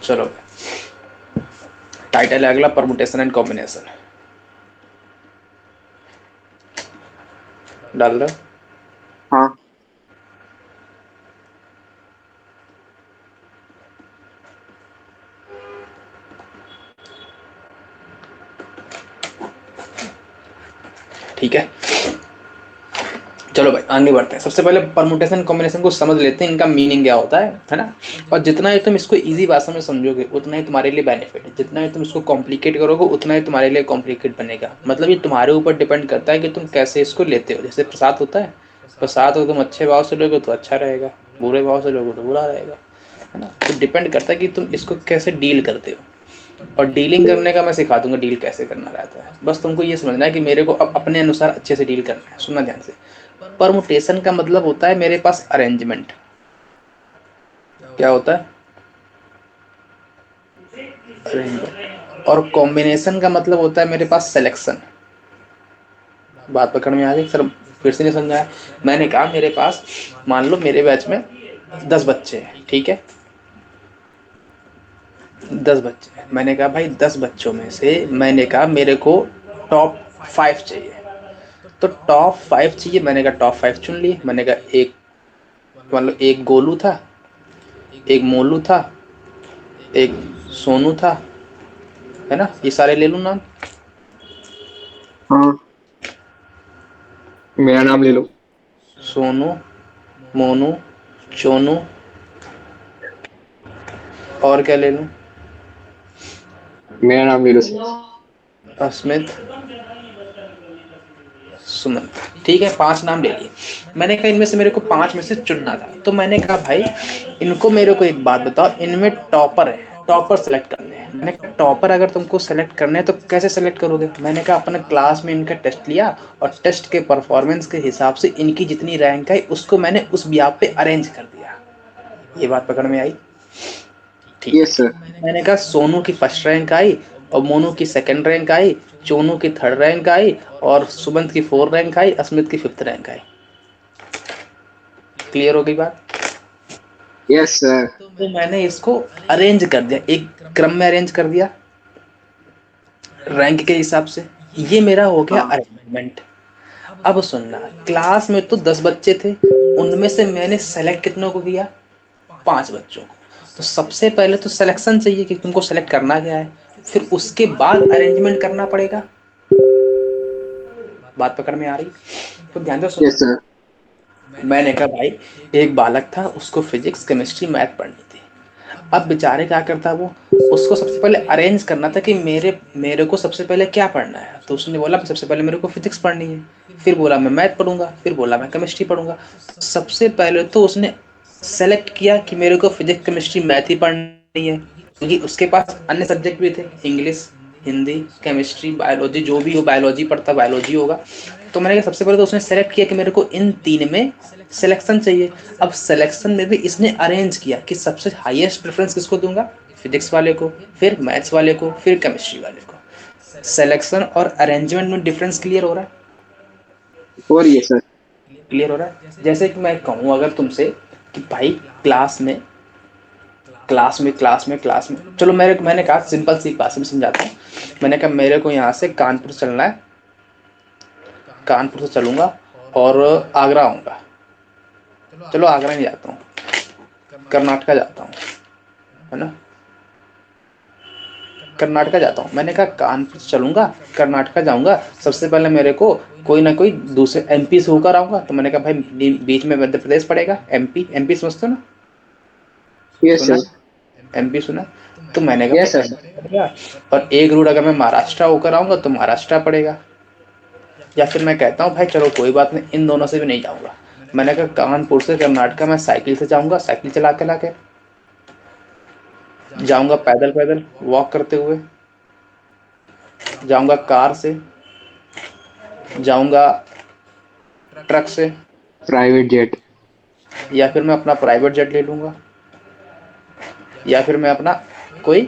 चलो टाइटल है अगला, परमुटेशन एंड कॉम्बिनेशन। डाल दो। हाँ। ठीक है, चलो भाई आगे बढ़ते हैं। सबसे पहले परमुटेशन कॉम्बिनेशन को समझ लेते हैं, इनका मीनिंग क्या होता है ना। और जितना ही तुम इसको इजी भाषा में समझोगे उतना ही तुम्हारे लिए बेनिफिट है, जितना ही तुम इसको कॉम्प्लिकेट करोगे उतना ही तुम्हारे लिए कॉम्प्लिकेट बनेगा। मतलब ये तुम्हारे ऊपर डिपेंड करता है कि तुम कैसे इसको लेते हो। जैसे प्रसाद होता है, प्रसाद को तुम अच्छे भाव से लोगे तो अच्छा रहेगा, बुरे भाव से लोगे तो बुरा रहेगा, है ना। तो डिपेंड करता है कि तुम इसको कैसे डील करते हो। और डीलिंग करने का मैं सिखा दूंगा, डील कैसे करना रहता है। बस तुमको ये समझना है कि मेरे को अब अपने अनुसार अच्छे से डील करना है। सुनना ध्यान से। परमुटेशन का मतलब होता है मेरे पास अरेंजमेंट। क्या होता है? अरेंजमेंट। और कॉम्बिनेशन का मतलब होता है मेरे पास सिलेक्शन। बात पकड़ में आ गई सर? फिर से नहीं समझाया। मैंने कहा मेरे पास, मान लो मेरे बैच में 10 बच्चे हैं, ठीक है, 10 बच्चे हैं। मैंने कहा भाई 10 बच्चों में से मैंने कहा मेरे को टॉप 5 चाहिए। तो टॉप 5 चाहिए, मैंने कहा टॉप 5 चुन लिए। मैंने कहा एक, मतलब एक गोलू था, एक मोलू था, एक सोनू था, है ना। ये सारे ले लूँ नाम? हाँ, मेरा नाम ले लो। सोनू, मोनू, चोनू, और क्या ले लूँ? मेरा नाम ले लो सर। अस्मित, सुमन। ठीक है, 5 नाम ले लिए। मैंने कहा इनमें से मेरे को 5 में से चुनना था। तो मैंने कहा भाई इनको मेरे को एक बात बताओ, इनमें टॉपर है, टॉपर सेलेक्ट करने हैं। मैंने कहा टॉपर अगर तुमको सेलेक्ट करने हैं तो कैसे सेलेक्ट करोगे? मैंने कहा अपने क्लास में इनका टेस्ट लिया और टेस्ट के परफॉर्मेंस के हिसाब से इनकी जितनी रैंक आई उसको मैंने उस ब्याह पे अरेंज कर दिया। ये बात पकड़ में आई? ठीक है। Yes sir. मैंने कहा सोनू की फर्स्ट रैंक आई, और मोनू की सेकंड रैंक आई, चोनू की थर्ड रैंक आई, और सुबंत की फोर्थ रैंक आई, अस्मित की फिफ्थ रैंक आई। क्लियर हो गई बात? Yes sir. तो मैंने इसको अरेंज कर दिया, एक क्रम में अरेंज कर दिया रैंक के हिसाब से। ये मेरा हो गया हाँ। अरेंजमेंट। अब सुनना, क्लास में तो 10 बच्चे थे, उनमें से मैंने सेलेक्ट कितनों को किया? 5 बच्चों को। तो सबसे पहले तो सिलेक्शन चाहिए कि तुमको सेलेक्ट करना क्या है, फिर उसके बाद अरेंजमेंट करना पड़ेगा। बात पकड़ में आ रही? तो ध्यान से यस सुनना। सर। मैंने कहा भाई एक बालक था, उसको फिजिक्स केमिस्ट्री मैथ पढ़नी थी। अब बेचारे क्या करता वो, उसको सबसे पहले अरेंज करना था कि मेरे मेरे को सबसे पहले क्या पढ़ना है। तो उसने बोला सबसे पहले मेरे को फिजिक्स पढ़नी है, फिर बोला मैं मैथ पढ़ूंगा, फिर बोला मैं केमिस्ट्री पढ़ूंगा। तो सबसे पहले तो उसने सेलेक्ट किया कि मेरे को फिजिक्स केमिस्ट्री मैथ ही पढ़नी है, क्योंकि उसके पास अन्य सब्जेक्ट भी थे, इंग्लिश, हिंदी, केमिस्ट्री, बायोलॉजी, जो भी हो, बायोलॉजी पढ़ता बायोलॉजी होगा। तो मैंने कहा सबसे पहले तो उसने सेलेक्ट किया कि मेरे को इन 3 में सिलेक्शन चाहिए। अब सिलेक्शन में भी इसने अरेंज किया कि सबसे हाईएस्ट प्रेफरेंस किसको दूंगा, फिजिक्स वाले को, फिर मैथ्स वाले को, फिर केमिस्ट्री वाले को। सिलेक्शन और अरेंजमेंट में डिफरेंस क्लियर हो रहा है? और ये सर। क्लियर हो रहा है? जैसे कि मैं कहूँ अगर तुमसे कि भाई क्लास में चलो मैंने कहा सिंपल सी भाषा में समझाता हूँ। मैंने कहा मेरे को यहाँ से कानपुर चलना है, कानपुर से चलूंगा और आगरा आऊँगा। चलो आगरा नहीं जाता हूँ, कर्नाटका जाता हूँ, है ना, कर्नाटका जाता हूँ। मैंने कहा कानपुर से चलूंगा, कर्नाटका जाऊंगा, सबसे पहले मेरे को कोई ना कोई दूसरे एमपी से होकर आऊंगा। तो मैंने कहा भाई बीच में मध्य प्रदेश पड़ेगा, एमपी, एमपी समझते हो ना? यस सुना? सर। एमपी सुना? तो मैंने कहा यस भाई सर। एमपी पड़ेगा। और एक रूट अगर मैं महाराष्ट्र होकर आऊंगा तो महाराष्ट्र पड़ेगा। या फिर मैं कहता हूँ भाई चलो कोई बात नहीं, इन दोनों से भी नहीं जाऊंगा। मैंने कहा कानपुर से कर्नाटका मैं साइकिल से जाऊंगा, साइकिल चला के लाके जाऊंगा, पैदल पैदल वॉक करते हुए जाऊंगा, कार से जाऊंगा, ट्रक से, प्राइवेट जेट। या फिर मैं अपना प्राइवेट जेट ले लूंगा, या फिर मैं अपना कोई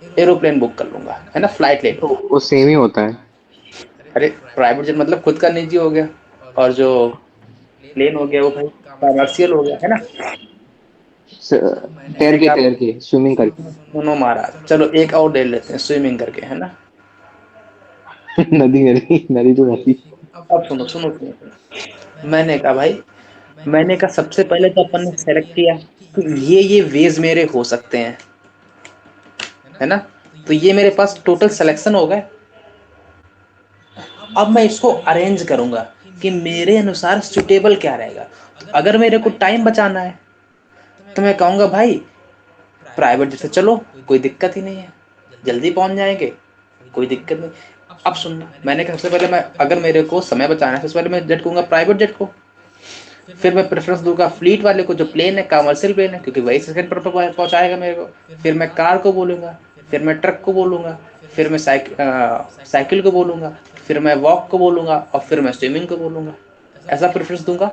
एरोप्लेन बुक कर लूंगा, है ना, फ्लाइट ले तो लूंगा। वो सेम ही होता है। अरे प्राइवेट जेट मतलब खुद का निजी हो गया, और जो प्लेन हो गया वो भाई कमर्शियल हो गया, है ना। तैर मैंने के कहा तैर के स्विमिंग करके। सुनो महाराज, चलो एक और ले लेते हैं, स्विमिंग करके, है ना। नदी नदी नदी तो नदी। अब सुनो सुनो सुनो सुनो। मैंने कहा भाई, मैंने कहा सबसे पहले तो अपन ने सेलेक्ट किया कि ये वेज मेरे हो सकते हैं, है ना। तो ये मेरे पास टोटल सिलेक्शन हो गए। अब मैं इसको अरेंज करूंगा कि मेरे अनुसार सुटेबल क्या रहेगा। तो अगर मेरे को टाइम बचाना है तो मैं कहूंगा भाई प्राइवेट जैसे चलो, कोई दिक्कत ही नहीं है, जल्दी पहुंच जाएंगे, कोई दिक्कत नहीं। अब सुनना, मैंने कहा सबसे पहले मैं, अगर मेरे को समय बचाना है सबसे पहले मैं जेट कहूंगा, प्राइवेट जेट को। फिर मैं प्रेफरेंस दूंगा फ्लीट वाले को, जो प्लेन है, कमर्शियल प्लेन है, क्योंकि वही सेकंड पर पहुंचाएगा मेरे को। फिर मैं कार को बोलूंगा, फिर मैं ट्रक को बोलूंगा, फिर मैं साइकिल को बोलूंगा, फिर मैं वॉक को बोलूंगा, और फिर मैं स्विमिंग को बोलूंगा। ऐसा प्रेफरेंस दूंगा,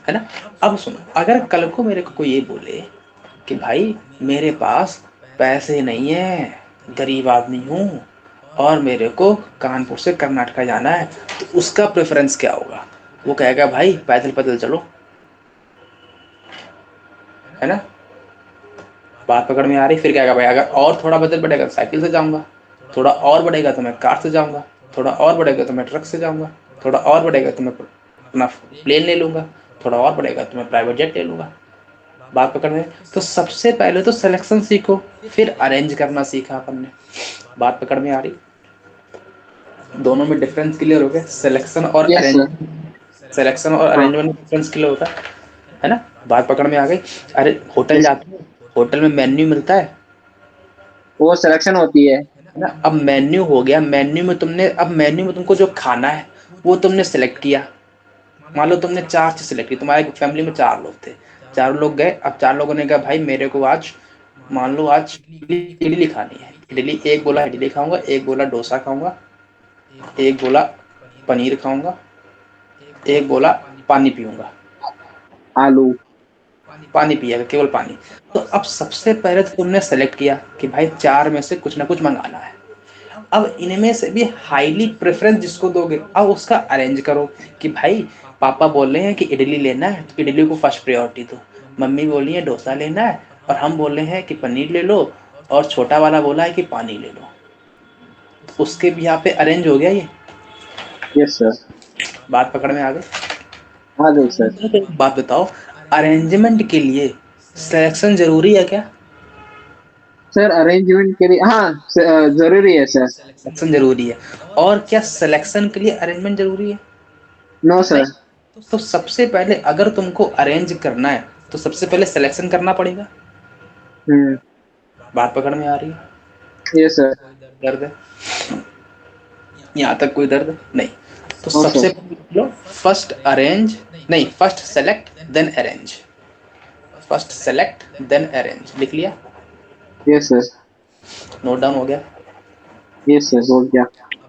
है ना। अब सुनो, अगर कल को मेरे को कोई ये बोले कि भाई मेरे पास पैसे नहीं है, गरीब आदमी हूँ, और मेरे को कानपुर से कर्नाटका जाना है, तो उसका प्रेफरेंस क्या होगा। वो कहेगा भाई पैदल पैदल चलो, है ना। बात पकड़ में आ रही। फिर क्या कहेगा भाई, अगर और थोड़ा बजट बढ़ेगा तो साइकिल से जाऊंगा, थोड़ा और बढ़ेगा तो मैं कार से जाऊंगा, थोड़ा और बढ़ेगा तो मैं ट्रक से जाऊंगा, थोड़ा और बढ़ेगा तो मैं अपना प्लेन ले लूंगा, थोड़ा और बढ़ेगा तो मैं प्राइवेट जेट ले लूंगा। बात पकड़ में। तो सबसे पहले तो सिलेक्शन सीखो, फिर अरेंज करना सीखा अपन ने। बात पकड़ में आ रही। दोनों में डिफरेंस क्लियर हो गया, सिलेक्शन और यस अरेंज। सर। सिलेक्शन और हाँ, अरेंजमेंट में डिफरेंस क्लियर होता है ना। बात पकड़ में आ गई। अरे होटल यस। जाते हो, होटल में मेन्यू मिलता वो सिलेक्शन होती है। है ना। अब मेन्यू हो गया, मेन्यू में तुमने, अब मेन्यू में तुमको जो खाना है वो तुमने सेलेक्ट किया। मान लो तुमने 4 चीज सेलेक्ट की, तुम्हारे फैमिली में 4 लोग थे, 4 लोग गए। अब 4 लोगों ने कहा भाई मेरे को आज, मान लो आज इडली खानी है। इडली, एक बोला इडली खाऊंगा, एक बोला डोसा खाऊंगा, एक बोला पनीर खाऊंगा, एक बोला पानी पीऊंगा। आलू। पानी पिएगा, केवल पानी। तो अब सबसे पहले तो तुमने सेलेक्ट किया कि भाई 4 में से कुछ ना कुछ मंगाना है। अब इनमें से भी हाईली प्रेफरेंस जिसको दोगे, अब उसका अरेंज करो कि भाई पापा बोल रहे हैं कि इडली लेना है तो इडली को फर्स्ट प्रायोरिटी दो, मम्मी बोल रही है डोसा लेना है, और हम बोल रहे हैं कि पनीर ले लो, और छोटा वाला बोला है कि पानी ले लो। तो उसके भी यहाँ पे अरेंज हो गया ये। Yes sir. बात पकड़ में आ गई। आ गई सर। तो एक बात बताओ, अरेंजमेंट के लिए सिलेक्शन जरूरी है क्या। सर अरेंजमेंट के लिए हाँ, जरूरी है सर। सिलेक्शन जरूरी है। और क्या सिलेक्शन के लिए अरेंजमेंट जरूरी है। नो नहीं। सर। तो सबसे पहले अगर तुमको अरेंज करना है तो सबसे पहले सिलेक्शन करना पड़ेगा। हम्म। बात पकड़ में आ रही है। Yes sir. दर्द है यहाँ तक, कोई दर्द नहीं। तो नो सबसे सर। पहले लो फर्स्ट अरेंज, नहीं first select then arrange. First select then arrange लिख लिया, यस सर। नोट डाउन हो गया। यस सर, हो गया।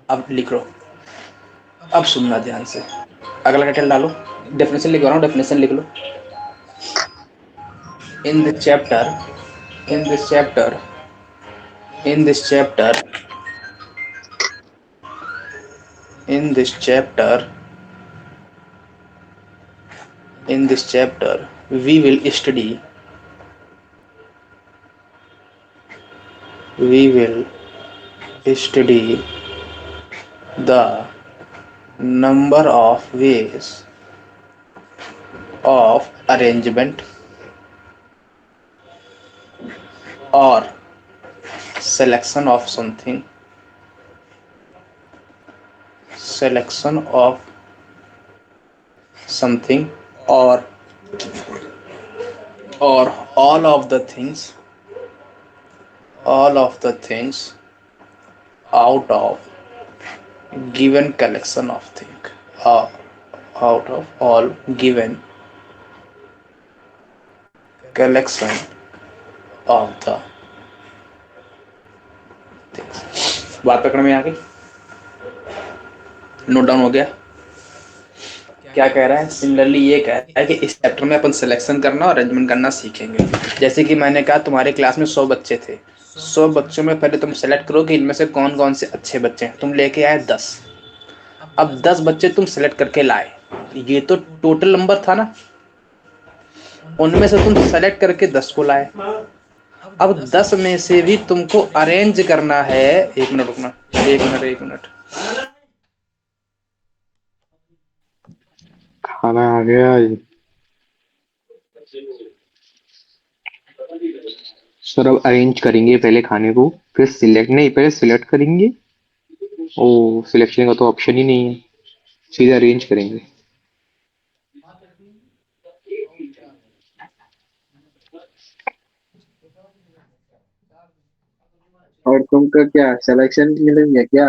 अब लिख लो। अब सुनना ध्यान से, अगला टाइटल डालो। डेफिनेशन लिख रहा हूँ, डेफिनेशन लिख लो। In this chapter, in this chapter in this chapter in this chapter in this chapter we will study the number of ways of arrangement or selection of something, selection of something, or all of the things, all of the things out of given collection of things, uh, out of all given collection of the things। बात पकड़ में आ गई, note down हो गया। क्या कह रहा है, सिमिलरली ये कह रहा है कि इस चैप्टर में अपन सिलेक्शन करना और अरेंजमेंट करना सीखेंगे। जैसे कि मैंने कहा तुम्हारे क्लास में 100 बच्चे थे, 100 बच्चों में पहले तुम सेलेक्ट करो कि इनमें से कौन कौन से अच्छे बच्चे हैं। तुम लेके आए 10। अब 10 बच्चे तुम सेलेक्ट करके लाए, ये तो टोटल नंबर था ना। उनमें से तुम सेलेक्ट करके 10 को लाए। अब 10 में से भी तुमको अरेंज करना है। एक मिनट रुकना, एक मिनट एक मिनट। खाना आ गया। सर अब अरेंज करेंगे पहले खाने को, फिर सिलेक्ट, नहीं पहले सिलेक्ट करेंगे। ओ, सिलेक्शन का तो ऑप्शन ही नहीं है, सीधे अरेंज करेंगे। और तुमको क्या सिलेक्शन मिलेंगे क्या?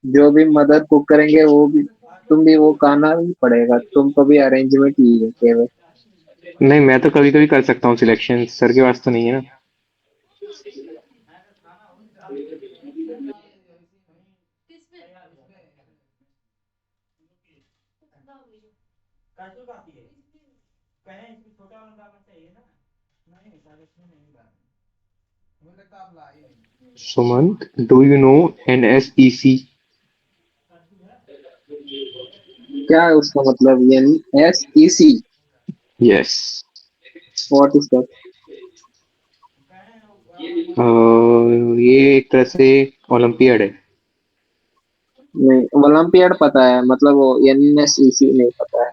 जो भी मदर कुक करेंगे वो भी, तुम भी वो खाना भी पड़ेगा तुमको भी, अरेंजमेंट ही है केवल। नहीं, मैं तो कभी कभी कर सकता हूँ सिलेक्शन, सर के पास तो नहीं है ना। Sumant, do you know NSEC? क्या है उसका मतलब? SEC? Yes. What is that? ये एक तरह से ओलंपियाड है। नहीं, ओलंपियाड पता है, मतलब वो NSEC नहीं पता है।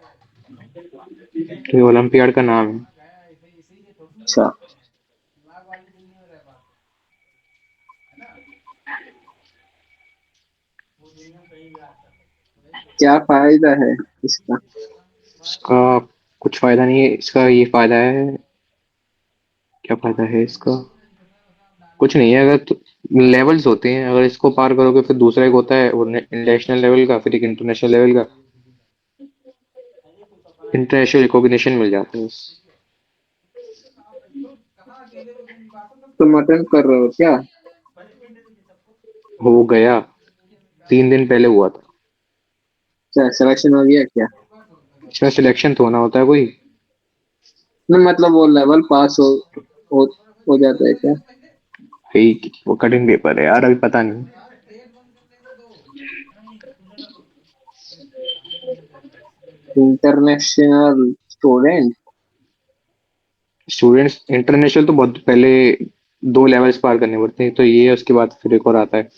ये ओलंपियाड का नाम है। अच्छा। क्या फायदा है इसका? इसका कुछ फायदा नहीं है, इसका ये फायदा है। क्या फायदा है इसका? कुछ नहीं है, अगर लेवल्स होते हैं, अगर इसको पार करोगे फिर दूसरा एक होता है, वो नेशनल लेवल का, फिर एक इंटरनेशनल लेवल का। इंटरनेशनल रिकॉग्निशन मिल जाता है बस। तुम अटेंड कर रहे हो क्या? हो गया, 3 दिन पहले हुआ था। क्या सिलेक्शन हो गया क्या? इसमें सिलेक्शन तो होना होता है कोई। नहीं मतलब वो लेवल पास हो, हो जाता है क्या? भाई वो कठिन पेपर है यार, अभी पता नहीं। International student? स्टूडेंट्स इंटरनेशनल तो बहुत पहले 2 लेवल्स पार करने पड़ते हैं, तो ये है, उसके बाद फिर एक और आता है।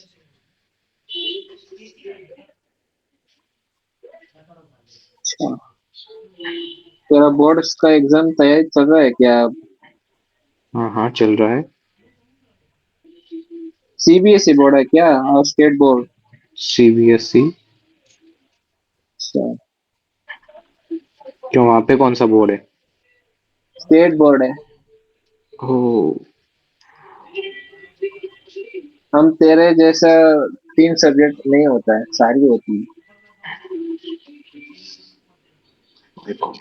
अच्छा। तेरा बोर्ड्स का एग्जाम तैयारी चल रहा है क्या? हाँ हाँ, चल रहा है। CBSE बोर्ड है क्या और स्टेट बोर्ड? CBSE। अच्छा। क्यों, वहाँ पे कौन सा बोर्ड है? स्टेट बोर्ड है। ओ। हम तेरे जैसा 3 सब्जेक्ट नहीं होता है, सारी होती है। देखो,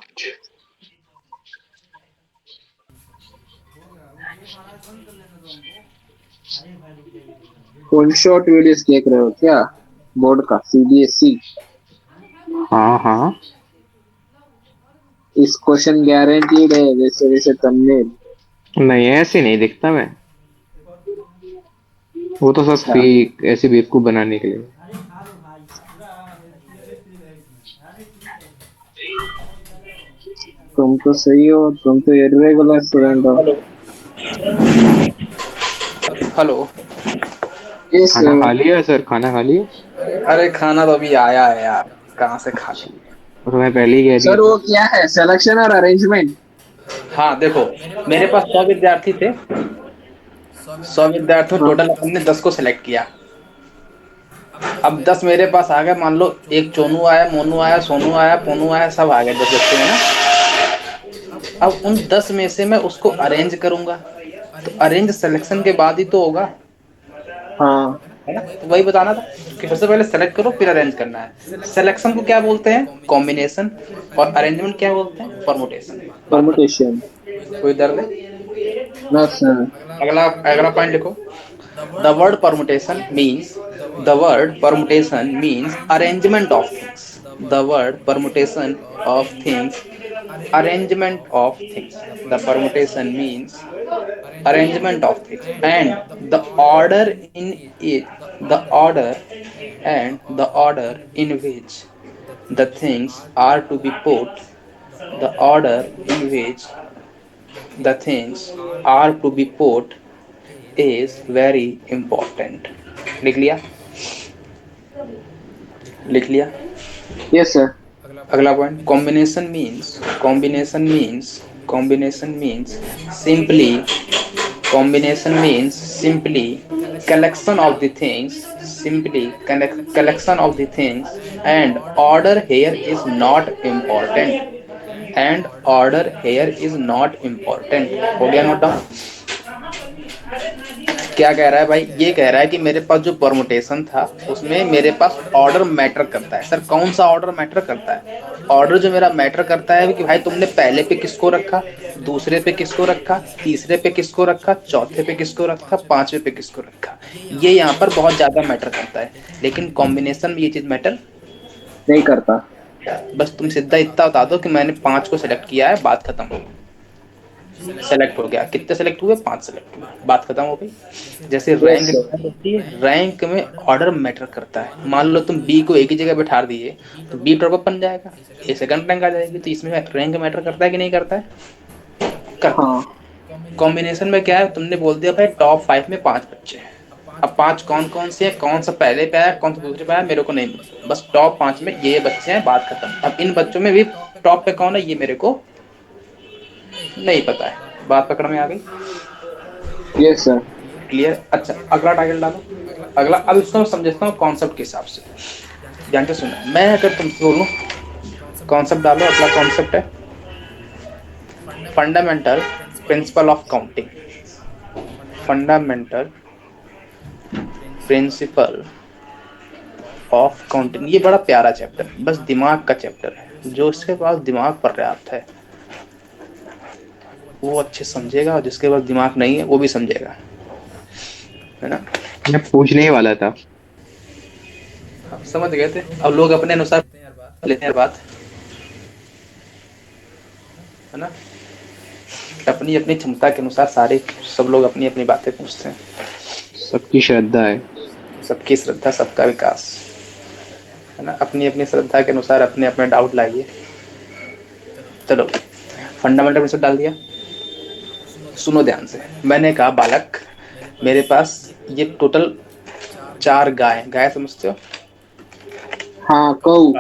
फुल शॉट वीडियोस देख रहे हो क्या? बोर्ड का CBSE। हाँ हाँ। इस क्वेश्चन गारंटीड है, वैसे वैसे thumbnail। नहीं, ऐसे नहीं दिखता मैं, वो तो सब अच्छा। फेक, ऐसे बेवकूफ बनाने के लिए। तुम तो सही हो, तुम तो इरेगुलर स्टूडेंट हो। हेलो। हेलो। यस। खाना खा लिया सर, खाना खा लिया? अरे खाना तो अभी आया है यार, कहाँ से खा लेंगे। और मैं पहले ही कह दिया सर था। वो क्या है, सिलेक्शन और अरेंजमेंट? हाँ देखो, मेरे पास 100 विद्यार्थी थे। 100 विद्यार्थियों में हाँ। टोटल अपन ने 10 को सिलेक्ट किया। अब 10 मेरे पास आ गए, मान लो एक चोनू आया, मोनू आया, सोनू आया, पोनू आया, सब आ गए 10 बच्चे में ना। अब उन 10 में से मैं उसको अरेंज करूंगा, तो अरेंज सिलेक्शन के बाद ही तो होगा, हाँ। है ना। तो वही बताना था कि सबसे पहले सेलेक्ट करो फिर अरेंज करना है। सिलेक्शन को क्या बोलते हैं? कॉम्बिनेशन। और अरेंजमेंट क्या बोलते हैं? परमुटेशन। बात खत्म। परमुटेशन। कोई दर्द है? ना सर। अगला अगला पॉइंट लिखो। The word permutation means the word permutation means arrangement of things. The word permutation of things, arrangement of things. The permutation means arrangement of things, and the order in it, the order and the order in which the things are to be put the order in which the things are to be put is very important. लिख लिया? लिख लिया? Yes sir. अगला point, combination means simply collection of the things, collection of the things, and order here is not important, हो गया note down? क्या कह रहा है भाई? ये कह रहा है कि मेरे पास जो परमुटेशन था उसमें मेरे पास ऑर्डर मैटर करता है। सर कौन सा ऑर्डर मैटर करता है? ऑर्डर जो मेरा मैटर करता है कि भाई तुमने पहले पे किसको रखा, दूसरे पे किसको रखा, तीसरे पे किसको रखा, चौथे पे किसको रखा, पांचवे पे किसको रखा, ये यहाँ पर बहुत ज्यादा मैटर करता है। लेकिन कॉम्बिनेशन में ये चीज मैटर नहीं करता। बस तुम सीधा इतना बता दो कि मैंने 5 को सिलेक्ट किया है, बात खत्म हो गई। सेलेक्ट हो गया, कितने सेलेक्ट हुए? 5 सेलेक्ट हुए, बात खत्म हो गई। जैसे रैंक होती है, रैंक में ऑर्डर मैटर करता है। मान लो तुम बी को एक ही जगह बैठा दिए तो बी टॉप अप बन जाएगा, ए सेकंड रैंक आ जाएगी। तो इसमें रैंक मैटर करता है कि नहीं करता है? करता है। हाँ कॉम्बिनेशन में क्या है, तुमने बोल दिया भाई टॉप 5 में 5 बच्चे हैं। अब 5 कौन कौन से हैं, कौन सा पहले पे आया, कौन सा दूसरे पे आया, मेरे को नहीं मालूम। बस टॉप 5 में ये बच्चे हैं, बात खत्म। अब इन बच्चों में भी टॉप पे कौन है ये मेरे को नहीं पता है। बात पकड़ में आ गई? Yes sir. क्लियर? अच्छा अगला टाइटल डालो। अगला, अब इसको मैं समझता हूँ कॉन्सेप्ट के हिसाब से। ध्यान से सुनो, मैं अगर तुमसे बोलूँ कॉन्सेप्ट डालो, अगला कॉन्सेप्ट है fundamental principle of counting. Fundamental principle of counting, ये बड़ा प्यारा चैप्टर है, बस दिमाग का चैप्टर है। जो इसके पास दिमाग पर्याप्त है वो अच्छे समझेगा, और जिसके पास दिमाग नहीं है वो भी समझेगा, है ना? मैं पूछने ही वाला था। आप समझ गए थे? अब लोग अपने अनुसार लेते हैं बात, है ना? अपनी अपनी क्षमता के अनुसार सारे सब लोग अपनी अपनी बातें पूछते हैं। सबकी श्रद्धा है। सबकी श्रद्धा सबका विकास, है ना? अपनी अपनी श्रद्धा के अनुसार अपने अपने डाउट लाइए। चलो फंडामेंटल प्रिंसिपल डाल दिया। सुनो ध्यान से, मैंने कहा बालक मेरे पास ये टोटल 4 गाय, गाय समझते हो? हाँ कऊ।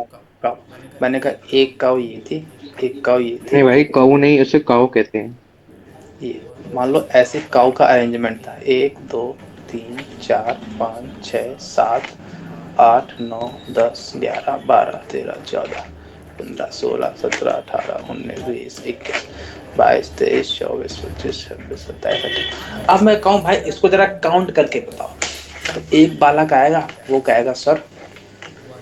काऊ। मैंने कहा एक काऊ ये थी, एक काऊ ये थी, नहीं भाई, काऊ नहीं, उसे काऊ कहते हैं। ये मान लो ऐसे काऊ का अरेंजमेंट था 1 2 3 4 5 6 7 8 9 10 11 12 13 14 15 16 17 18 19 20 21 22 23 24 25 26 27 28। अब मैं कहूँ भाई इसको जरा काउंट करके बताओ, तो एक बालक आएगा, वो कहेगा सर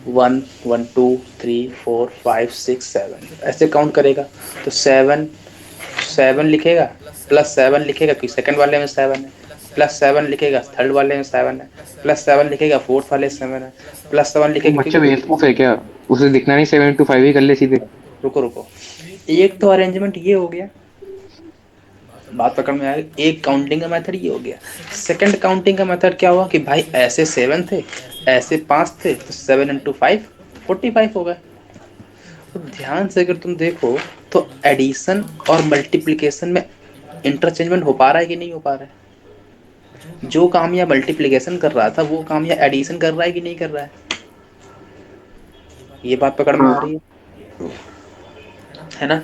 1 1 2 3 4 5 6 7 ऐसे काउंट करेगा। तो 7 लिखेगा, +7 लिखेगा क्योंकि सेकंड वाले में 7 है, +7 लिखेगा थर्ड वाले में 7 है, +7 लिखेगा फोर्थ वाले 7 है, +7 वो लिखेगा बच्चा क्योंकि बेवकूफ है क्या? उसे दिखना नहीं 7 into 5 ही कर ले सीधे। रुको रुको, एक तो अरेंजमेंट ये हो गया, बात पकड़ में आएगी। एक काउंटिंग का मेथड ये हो गया। सेकंड काउंटिंग का मेथड क्या हुआ कि भाई ऐसे 7 थे, ऐसे 5 थे, तो 7 into 5 45 हो गए। तो ध्यान से अगर तुम देखो तो एडिशन और मल्टीप्लिकेशन में इंटरचेंजमेंट हो पा रहा है कि नहीं हो पा रहा है? जो काम या मल्टीप्लिकेशन कर रहा था वो काम या एडिशन कर रहा है कि नहीं कर रहा है? ये बात पकड़ में आ हाँ रही है ना?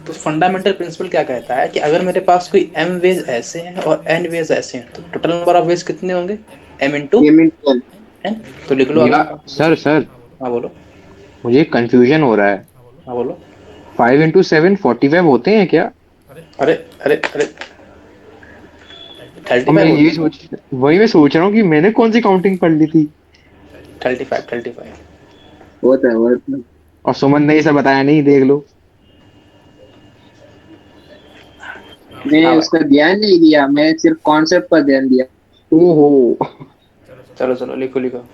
तो फंडामेंटल प्रिंसिपल क्या कहता है कि अगर मेरे पास कोई m वेज ऐसे हैं और n वेज ऐसे हैं तो टोटल नंबर ऑफ वेज कितने होंगे? m इंटू ये मिनटल। n। तो लिख लो या अगला। सर, हाँ बोलो। मुझे कंफ्यूजन हो रहा है। हाँ बोलो। 5 into 7 45 होते हैं क्या? अरे अरे अरे और मैं 35 ये होते हैं। सोच वही मैं सोच रहा हूँ कि मैंने कौन सी काउंटिंग पढ़ ली थी। 35 होता है होता है। और सुमन ने इसे बताया नहीं, देख लो। मैं हाँ भाई, उसका ध्यान नहीं दिया, मैं सिर्फ कॉन्सेप्ट पर ध्यान दिया। ओहो। चलो चलो लिखो लिखो।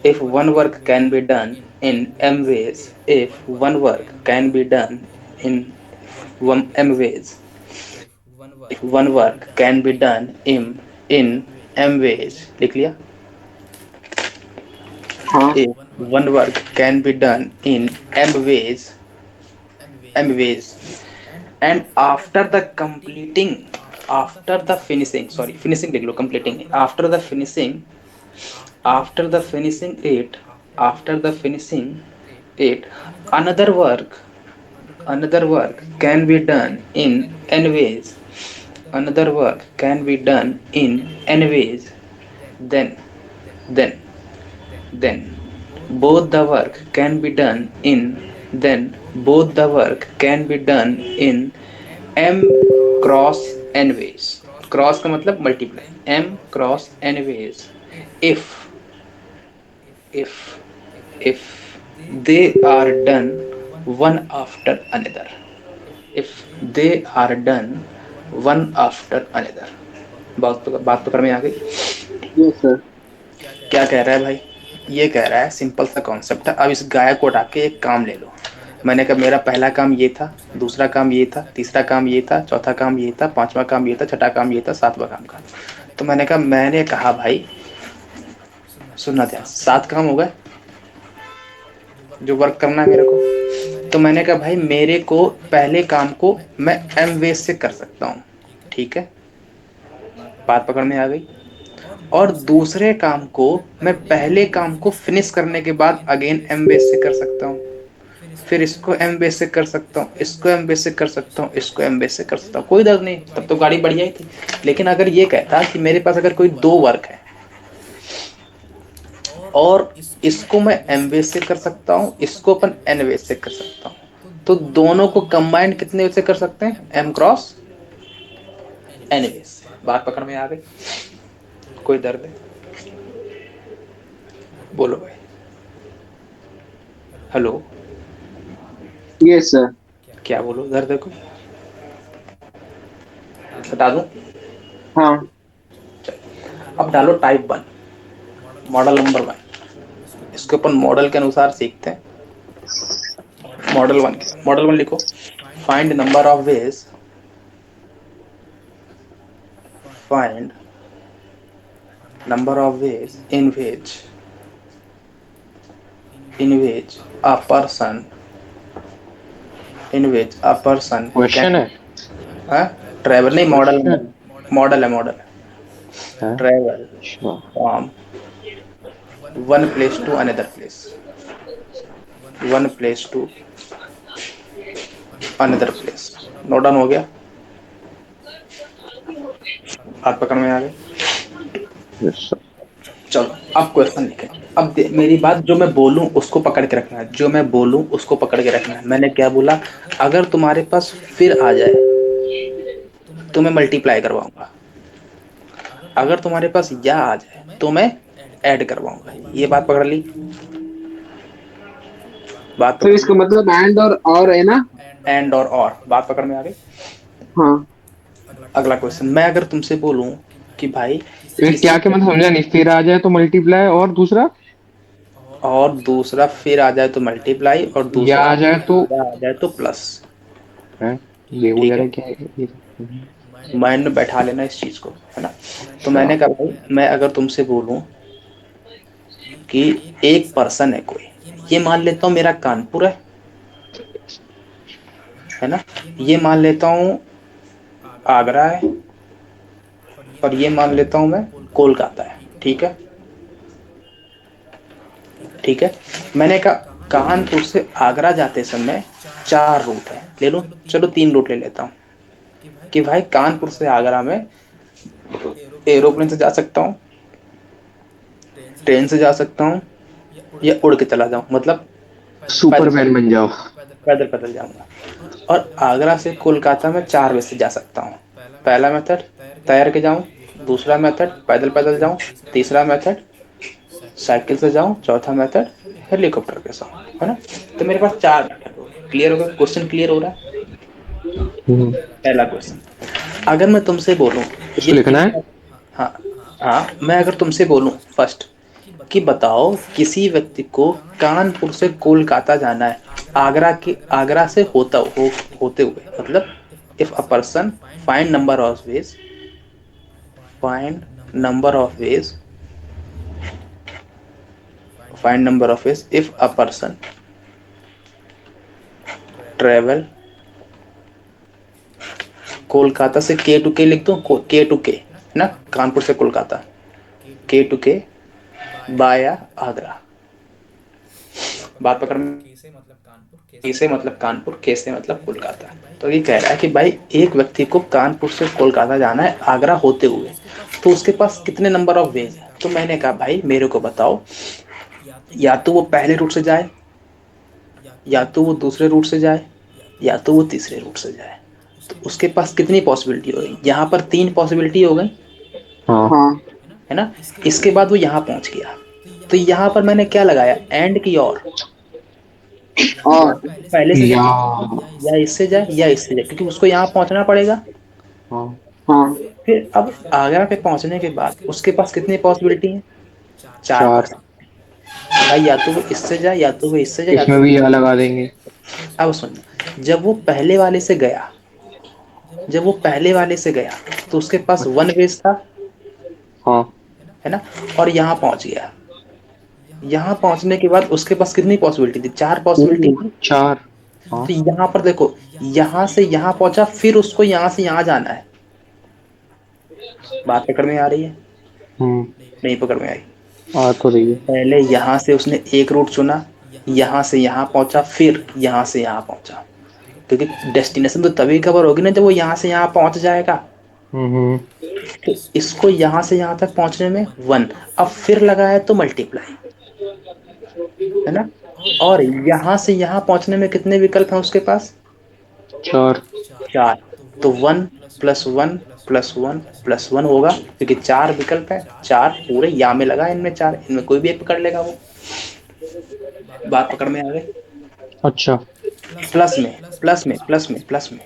If one work can be done in m ways, if one work can be done in m ways, if one work can be done in m ways, लिख लिया? हाँ If one work can be done in m ways, m ways, and after the finishing, sorry finishing लिख लो, completing नहीं, after the finishing it, after the finishing it, another work another work can be done in n ways, another work can be done in n ways, then then then both the work can be done in then both the work can be done in m cross n ways. Cross का मतलब multiply, m cross n ways, if if if they are done one after another, if they are done one after another। बात पकड़ में आ गई? Yes sir. क्या कह रहा है भाई? ये कह रहा है सिंपल सा कॉन्सेप्ट है, अब इस गाय को उठा के एक काम ले लो। मैंने कहा मेरा पहला काम ये था, दूसरा काम ये था, तीसरा काम ये था, चौथा काम ये था, पांचवा काम ये था, छठा काम ये था, सातवां काम का। तो मैंने कहा भाई सुनना ध्यान, 7 काम हो गए जो वर्क करना है मेरे को। तो मैंने कहा भाई मेरे को पहले काम को मैं m वेज से कर सकता हूँ, ठीक है, बात पकड़ में आ गई। और दूसरे काम को मैं पहले काम को फिनिश करने के बाद अगेन m बेस से कर सकता हूँ, फिर इसको m बेस से कर सकता हूँ, इसको m बेस से कर सकता हूँ, इसको m बेस से कर सकता हूँ, कोई दर्द नहीं, तब तो गाड़ी बढ़िया ही थी। लेकिन अगर ये कहता कि मेरे पास अगर कोई 2 वर्क है और इसको मैं m बेस से कर सकता हूँ, इसको अपन n बेस से कर सकता हूँ, तो दोनों को कंबाइन कितने बेस से कर सकते हैं? m क्रॉस n बेस से। बात पकड़ में आ गई? कोई दर्द है? बोलो भाई। Hello, yes sir. क्या बोलो, दर्द है कोई? बता दूं? हाँ अब डालो टाइप 1, मॉडल नंबर 1, इसको अपन मॉडल के अनुसार सीखते हैं। मॉडल 1 लिखो, find number of ways, find number of ways in which a person question है? ट्रेवल नहीं, क्वेश्चन मॉडल है है? ट्रेवल अच्छा, from one place to another place, one place to another place. Note down हो गया? हाथ पकड़ में आ गए? Yes sir. चलो अब क्वेश्चन लिखें। अब मेरी बात, जो मैं बोलूं उसको पकड़ के रखना है, जो मैं बोलूं उसको पकड़ के रखना है। मैंने क्या बोला? अगर तुम्हारे पास फिर आ जाए तो मैं मल्टीप्लाई करवाऊंगा, अगर तुम्हारे पास या आ जाए तो मैं ऐड करवाऊंगा। ये बात पकड़ ली? बात सर पकड़ इसका ली? मतलब एंड और है ना? एंड और बात पकड़ में आ गई? हाँ अगला क्वेश्चन, मैं अगर तुमसे बोलूं कि भाई फिर किसी क्या क्या मतलब समझा नहीं, फिर आ जाए तो मल्टीप्लाई और दूसरा और दूसरा फिर आ जाए तो मल्टीप्लाई, और या दूसरा आ जाए तो या आ जाए तो प्लस। है। ये वो ठीक यार है, है क्या है ये? माइंड में बैठा लेना इस चीज को, है ना। तो अच्छा, मैंने कहा भाई मैं अगर तुमसे बोलूं कि एक पर्सन है कोई, ये मान लेता हूँ मेरा कानपुर है ना, ये मान लेता हूँ आगरा है, और ये मान लेता हूँ मैं कोलकाता है, ठीक है, ठीक है। मैंने कहा कानपुर से आगरा जाते समय 4 रूट है, ले लूं, चलो 3 रूट ले लेता हूँ। कि भाई कानपुर से आगरा में एरोप्लेन से जा सकता हूँ, ट्रेन से जा सकता हूँ, या उड़ के चला जाऊँ, मतलब पैदल सुपरमैन बन जाओ। पैदल पैदल जाऊंगा। और आगरा से कोलकाता में 4 बजे से जा सकता हूँ। पहला मेथड तैर के जाऊँ, दूसरा मेथड पैदल पैदल जाऊँ, तीसरा मेथड साइकिल से जाऊँ, चौथा मेथड हेलीकॉप्टर के साथ, है ना। तो मेरे पास 4 मेथड हो गए। क्लियर हो गया? क्वेश्चन क्लियर हो रहा है? हम्म, पहला क्वेश्चन, अगर मैं तुमसे बोलूं ये इसको लिखना है। तीनों, हाँ हाँ, मैं अगर तुमसे बोलूं फर्स्ट कि बताओ किसी व्यक्ति को कानपुर से कोलकाता जाना है, आगरा से होते हुए, मतलब if a person find find number of ways find number of veg if a person travel Kolkata से K to K लिख दो, K to K है ना, कानपुर से कोलकाता, K to K बाया आगरा। बात पकड़ में, K से मतलब कानपुर, K से मतलब कोलकाता। तो ये कह रहा है कि भाई एक व्यक्ति को कानपुर से कोलकाता जाना है आगरा होते हुए, तो उसके पास कितने नंबर ऑफ वेज है। तो मैंने कहा भाई मेरे को बताओ, या तो वो पहले रूट से जाए, या तो वो दूसरे रूट से जाए, या तो वो तीसरे रूट से जाए। तो उसके पास कितनी पॉसिबिलिटी हो गई, यहाँ पर 3 पॉसिबिलिटी हो गई, हाँ हाँ है ना। इसके बाद वो यहाँ पहुंच गया, तो यहाँ पर मैंने क्या लगाया, एंड की और और पहले से या जाए या इससे जाए या इससे जाए, क्योंकि उसको यहाँ पहुंचना पड़ेगा। हाँ हाँ फिर अब आगरा पे पहुंचने के बाद उसके पास कितनी पॉसिबिलिटी है, 4 4। परसेंट। भाई या तो वो इससे जाए, या तो वो इससे जाए, या इसमें तो भी या लगा देंगे। अब सुन, जब वो पहले वाले से गया, जब वो पहले वाले से गया तो उसके पास 1 वेज था, हाँ है ना, और यहाँ पहुंच गया। यहाँ पहुंचने के बाद उसके पास कितनी पॉसिबिलिटी थी, 4 पॉसिबिलिटी थी। 4। हाँ तो यहाँ पर देखो, यहाँ से यहाँ पहुंचा, फिर उसको यहाँ से यहाँ जाना है। बात पकड़ में आ रही है, हम्म नहीं पकड़ में आई। आ तो रही है। पहले यहाँ से उसने एक रूट चुना, यहाँ से यहाँ पहुंचा, फिर यहाँ से यहाँ पहुंचा, क्योंकि डेस्टिनेशन तो तभी कवर होगी ना जब वो यहाँ से यहाँ पहुंच जाएगा। हम्म तो इसको यहाँ से यहाँ तक पहुंचने में 1, अब फिर लगाया तो मल्टीप्लाई, है ना। और यहाँ से यहाँ पहुंचने में कितने विकल्प हैं उसके पास, 4। 4। तो 1 + 1 + 1 + 1 होगा, क्योंकि 4 विकल्प है, 4 पूरे या में लगा, इनमें 4, इनमें कोई भी एक पकड़ लेगा वो। बात पकड़ में आ गई। अच्छा। प्लस में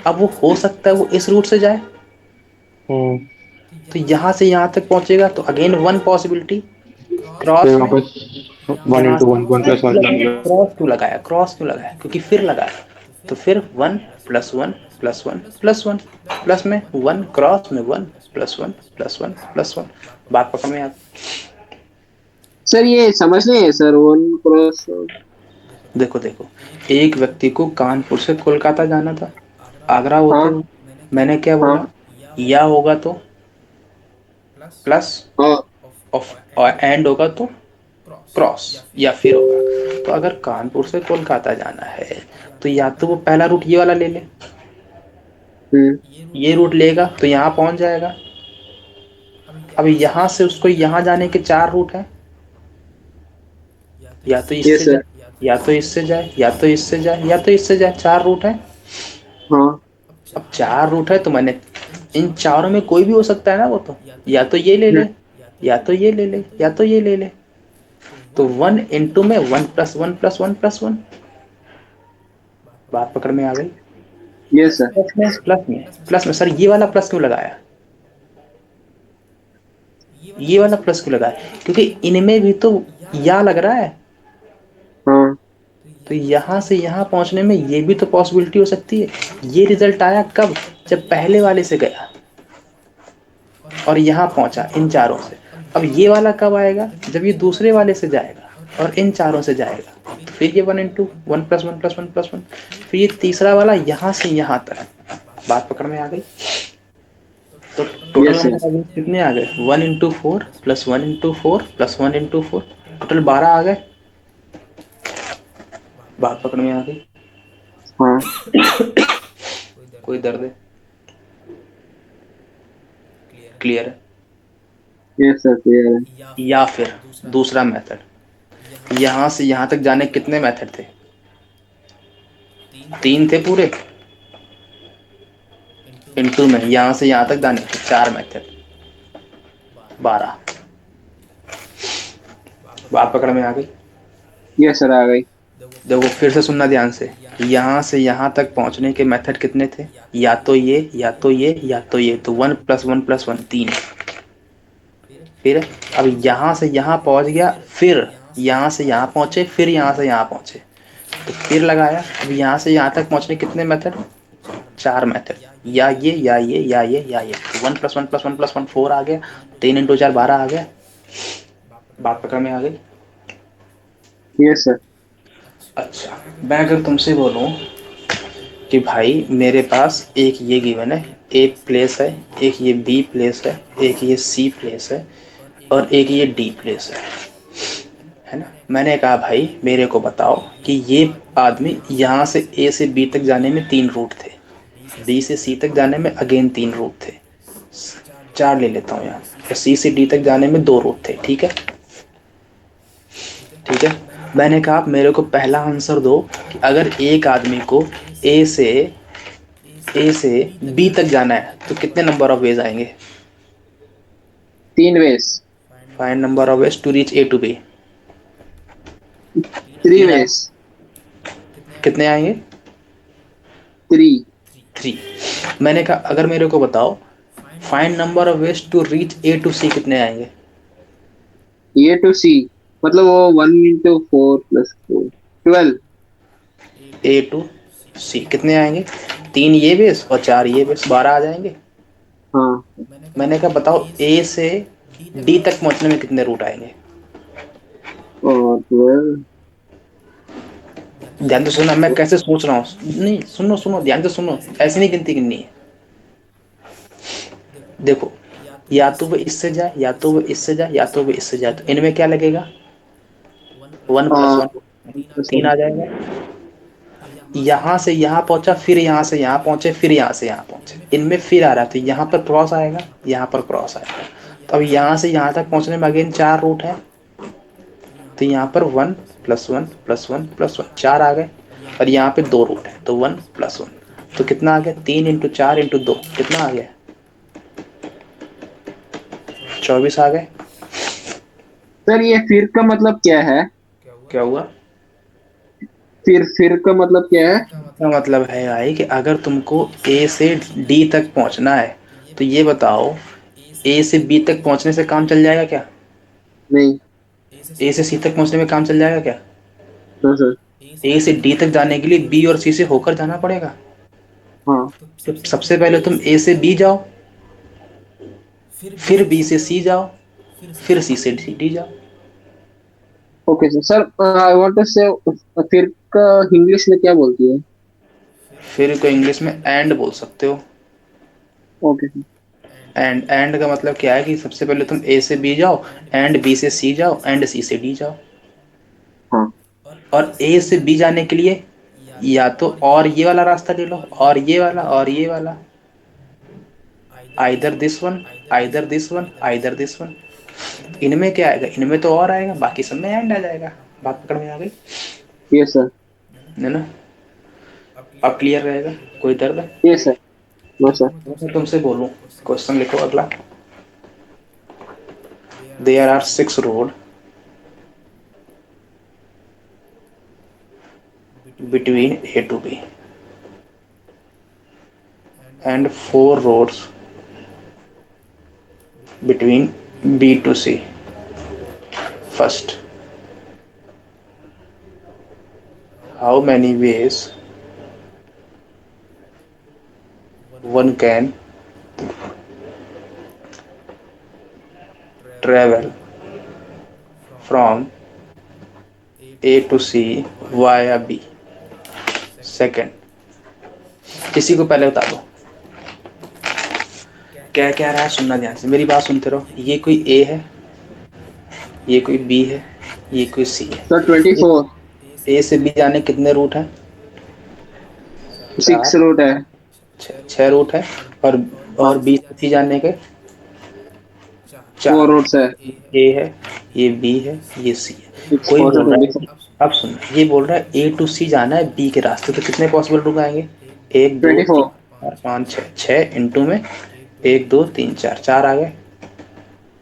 अब वो हो सकता है वो इस रूट से जाए, हम्म तो यहाँ से यहाँ तक पहुंचेगा, तो अगेन 1 पॉसिबिलिटी, क्रॉस फिर में वापस 1 यहाँ इंटू 1 1 प्लस 1 क्रॉस क्यों लगाया, क्योंकि फिर लगाया, तो फिर 1 + 1 + 1 + 1, प्लस में 1, क्रॉस में 1 + 1 + 1 + 1। बात पकड़ में आ, सर ये समझ नहीं है सर, 1 क्रॉस। देखो देखो, एक व्यक्ति को कानपुर से कोलकाता जाना था आगरा होते हाँ हुए, मैंने क्या हाँ बोला, या होगा तो प्लस, हाँ और एंड होगा तो क्रॉस, या फिर होगा। तो अगर कानपुर से कोलकाता जाना है, तो या तो वो पहला रूट ये वाला ले ले, हम्म ये रूट लेगा तो यहाँ पहुंच जाएगा। अब यहाँ से उसको यहाँ जाने के 4 रूट हैं, या तो ये इससे सर। जाए, या तो इससे जाए, या तो इससे जाए, या तो इससे जाए, 4 रूट हैं। हाँ अब 4 रूट है तो मैंने इन चारों में कोई भी हो सकता है ना, वो तो या तो ये ले हम्म, ले, या तो ये ले ले, या तो ये ले ले। तो 1 इंटू में 1 + 1 + 1 + 1। बात पकड़ में आ गई। ये सर। प्लस में सर ये वाला प्लस क्यों लगाया, ये वाला प्लस क्यों लगाया, क्योंकि इनमें भी तो या लग रहा है। हाँ तो यहाँ से यहाँ पहुंचने में ये भी तो पॉसिबिलिटी हो सकती है। ये रिजल्ट आया कब, जब पहले वाले से गया और यहाँ पहुंचा इन चारों से। अब ये वाला कब आएगा, जब ये दूसरे वाले से जाएगा और इन चारों से जाएगा, तो फिर ये 1 इंटू 1 + 1 + 1 + 1, फिर ये तीसरा वाला यहाँ से यहाँ तक। बात पकड़ में आ गई। तो टोटल यस सर। नंबर कितने आ गए, 1 × 4 + 1 × 4 + 1 × 4, टोटल 12 आ गए। बात पकड़ में आ गई। हाँ कोई दर्द है, क्लियर है। यस सर, क्लियर है। या फिर दूसरा मेथड, यहाँ से यहाँ तक जाने कितने मेथड थे, 3 थे पूरे, इंटू में यहाँ से यहाँ तक जाने 4 मेथड, 12। बात पकड़ में आ गई। यस सर, आ गई। देखो फिर से सुनना ध्यान से, यहाँ से यहाँ तक पहुँचने के मेथड कितने थे, या तो ये, या तो ये, या तो ये, तो 1 + 1 + 1 3। फिर अब यहाँ से यहाँ पहुँच गया, फिर यहाँ से यहाँ पहुँचे, फिर यहाँ से यहाँ पहुँचे, तो फिर लगाया। अब यहाँ से यहाँ तक पहुँचने कितने मेथड, 4 मेथड, या ये, या ये, या ये, या ये। तो 1 + 1 + 1 + 1 4 आ गया, 3 × 4 12 आ गया। बात पकड़ में आ गई। Yes sir. अच्छा, मैं अगर तुमसे बोलूं कि भाई मेरे पास एक ये गिवन है, ए प्लेस है, एक ये बी प्लेस है, एक ये सी प्लेस है और एक ये डी प्लेस है ना। मैंने कहा भाई मेरे को बताओ कि ये आदमी यहाँ से ए से बी तक जाने में 3 रूट थे, बी से सी तक जाने में अगेन 3 रूट थे, 4 ले लेता हूँ यहाँ, और सी से डी तक जाने में 2 रूट थे। ठीक है, ठीक है। मैंने कहा आप मेरे को पहला आंसर दो कि अगर एक आदमी को ए से बी तक जाना है तो कितने नंबर ऑफ वेज आएंगे। 3 ways. Find number of ways to reach A to B. 3 ways. कितने आएंगे। 3। 3। मैंने कहा अगर मेरे को बताओ find number of ways to reach A to C कितने आएंगे। ए टू सी मतलब वो 1 into 4 + 4 12। ए टू सी कितने आएंगे, 3 ये बेस और 4 ये बेस, 12 आ जाएंगे। हाँ। मैंने कहा बताओ ए से डी तक पहुंचने में कितने रूट आएंगे। और 12। ध्यान से सुनो मैं कैसे सोच रहा हूँ, नहीं सुनो सुनो ध्यान से सुनो, ऐसी नहीं गिनती गिननी है। देखो या तो वो इससे जाए, या तो वो इससे जाए, या तो वो इससे जाए, तो इनमें क्या लगेगा 1 + 1 3 आ जाएगा। यहाँ से यहाँ पहुंचा, फिर यहाँ से यहाँ पहुंचे, फिर यहाँ से यहाँ पहुंचे, इनमें फिर आ रहा है तो यहाँ पर क्रॉस आएगा, यहाँ पर क्रॉस आएगा। तो अब यहाँ से यहाँ तक पहुंचने में अगेन 4 रूट है, तो यहाँ पर 1 + 1 + 1 + 1 4 आ गए, और यहाँ पे 2 रूट है तो 1 + 1 तो कितना आ गया 3 × 4 × 2 कितना आ गया 24 आ गए। सर ये फिर का मतलब क्या है। क्या हुआ, फिर का मतलब क्या है। इसका मतलब है भाई कि अगर तुमको ए से डी तक पहुंचना है तो ये बताओ ए से बी तक पहुंचने से काम चल जाएगा क्या, नहीं। ए से सी तक पहुंचने में काम चल जाएगा क्या। हाँ सर। ए से डी तक जाने के लिए बी और सी से होकर जाना पड़ेगा। हाँ। तो सबसे पहले तुम ए से बी जाओ, फिर बी से सी जाओ, फिर सी से डी जाओ। Okay sir. Sir I want to say फिर का इंग्लिश में क्या बोलती है। फिर को इंग्लिश में एंड बोल सकते हो। Okay sir. एंड का मतलब क्या है कि सबसे पहले तुम ए से बी जाओ, एंड बी से सी जाओ, एंड सी से डी जाओ। हाँ। और ए से बी जाने के लिए या तो और ये वाला रास्ता ले लो, और ये वाला, और ये वाला, either this one, either this one, either this one. इनमें क्या आएगा, इनमें तो और आएगा, बाकी सब में एंड आ जाएगा। बात पकड़ में आ गई यस सर। है ना। अब क्लियर रहेगा, कोई दर्द है। Yes sir. No sir. मैं तुमसे बोलूं, क्वेश्चन लिखो अगला। There are 6 road between A to B and 4 roads between B to C. First, how many ways one can travel from A to C via B? Second, किसी को पहले बता दो क्या क्या रहा है, सुनना ध्यान से, मेरी बात सुनते रहो। ये कोई ए है, ये कोई बी है, ये कोई सी है। सर 24। ए से बी जाने कितने रूट हैं, 6 रूट है। 6 रूट है, और बी से सी जाने के 4 4। रूट्स है। ए है, ये बी है, ये सी है। 6 कोई 4 बोल रहा है, 24। अब सुन, ये बोल रहा है ए टू सी जाना है बी के रास्ते, तो कितने पॉसिबल रूट आएंगे 1 2 3 24। 4 5 6, 6 इंटू में 1 2 3 4, 4 आ गए।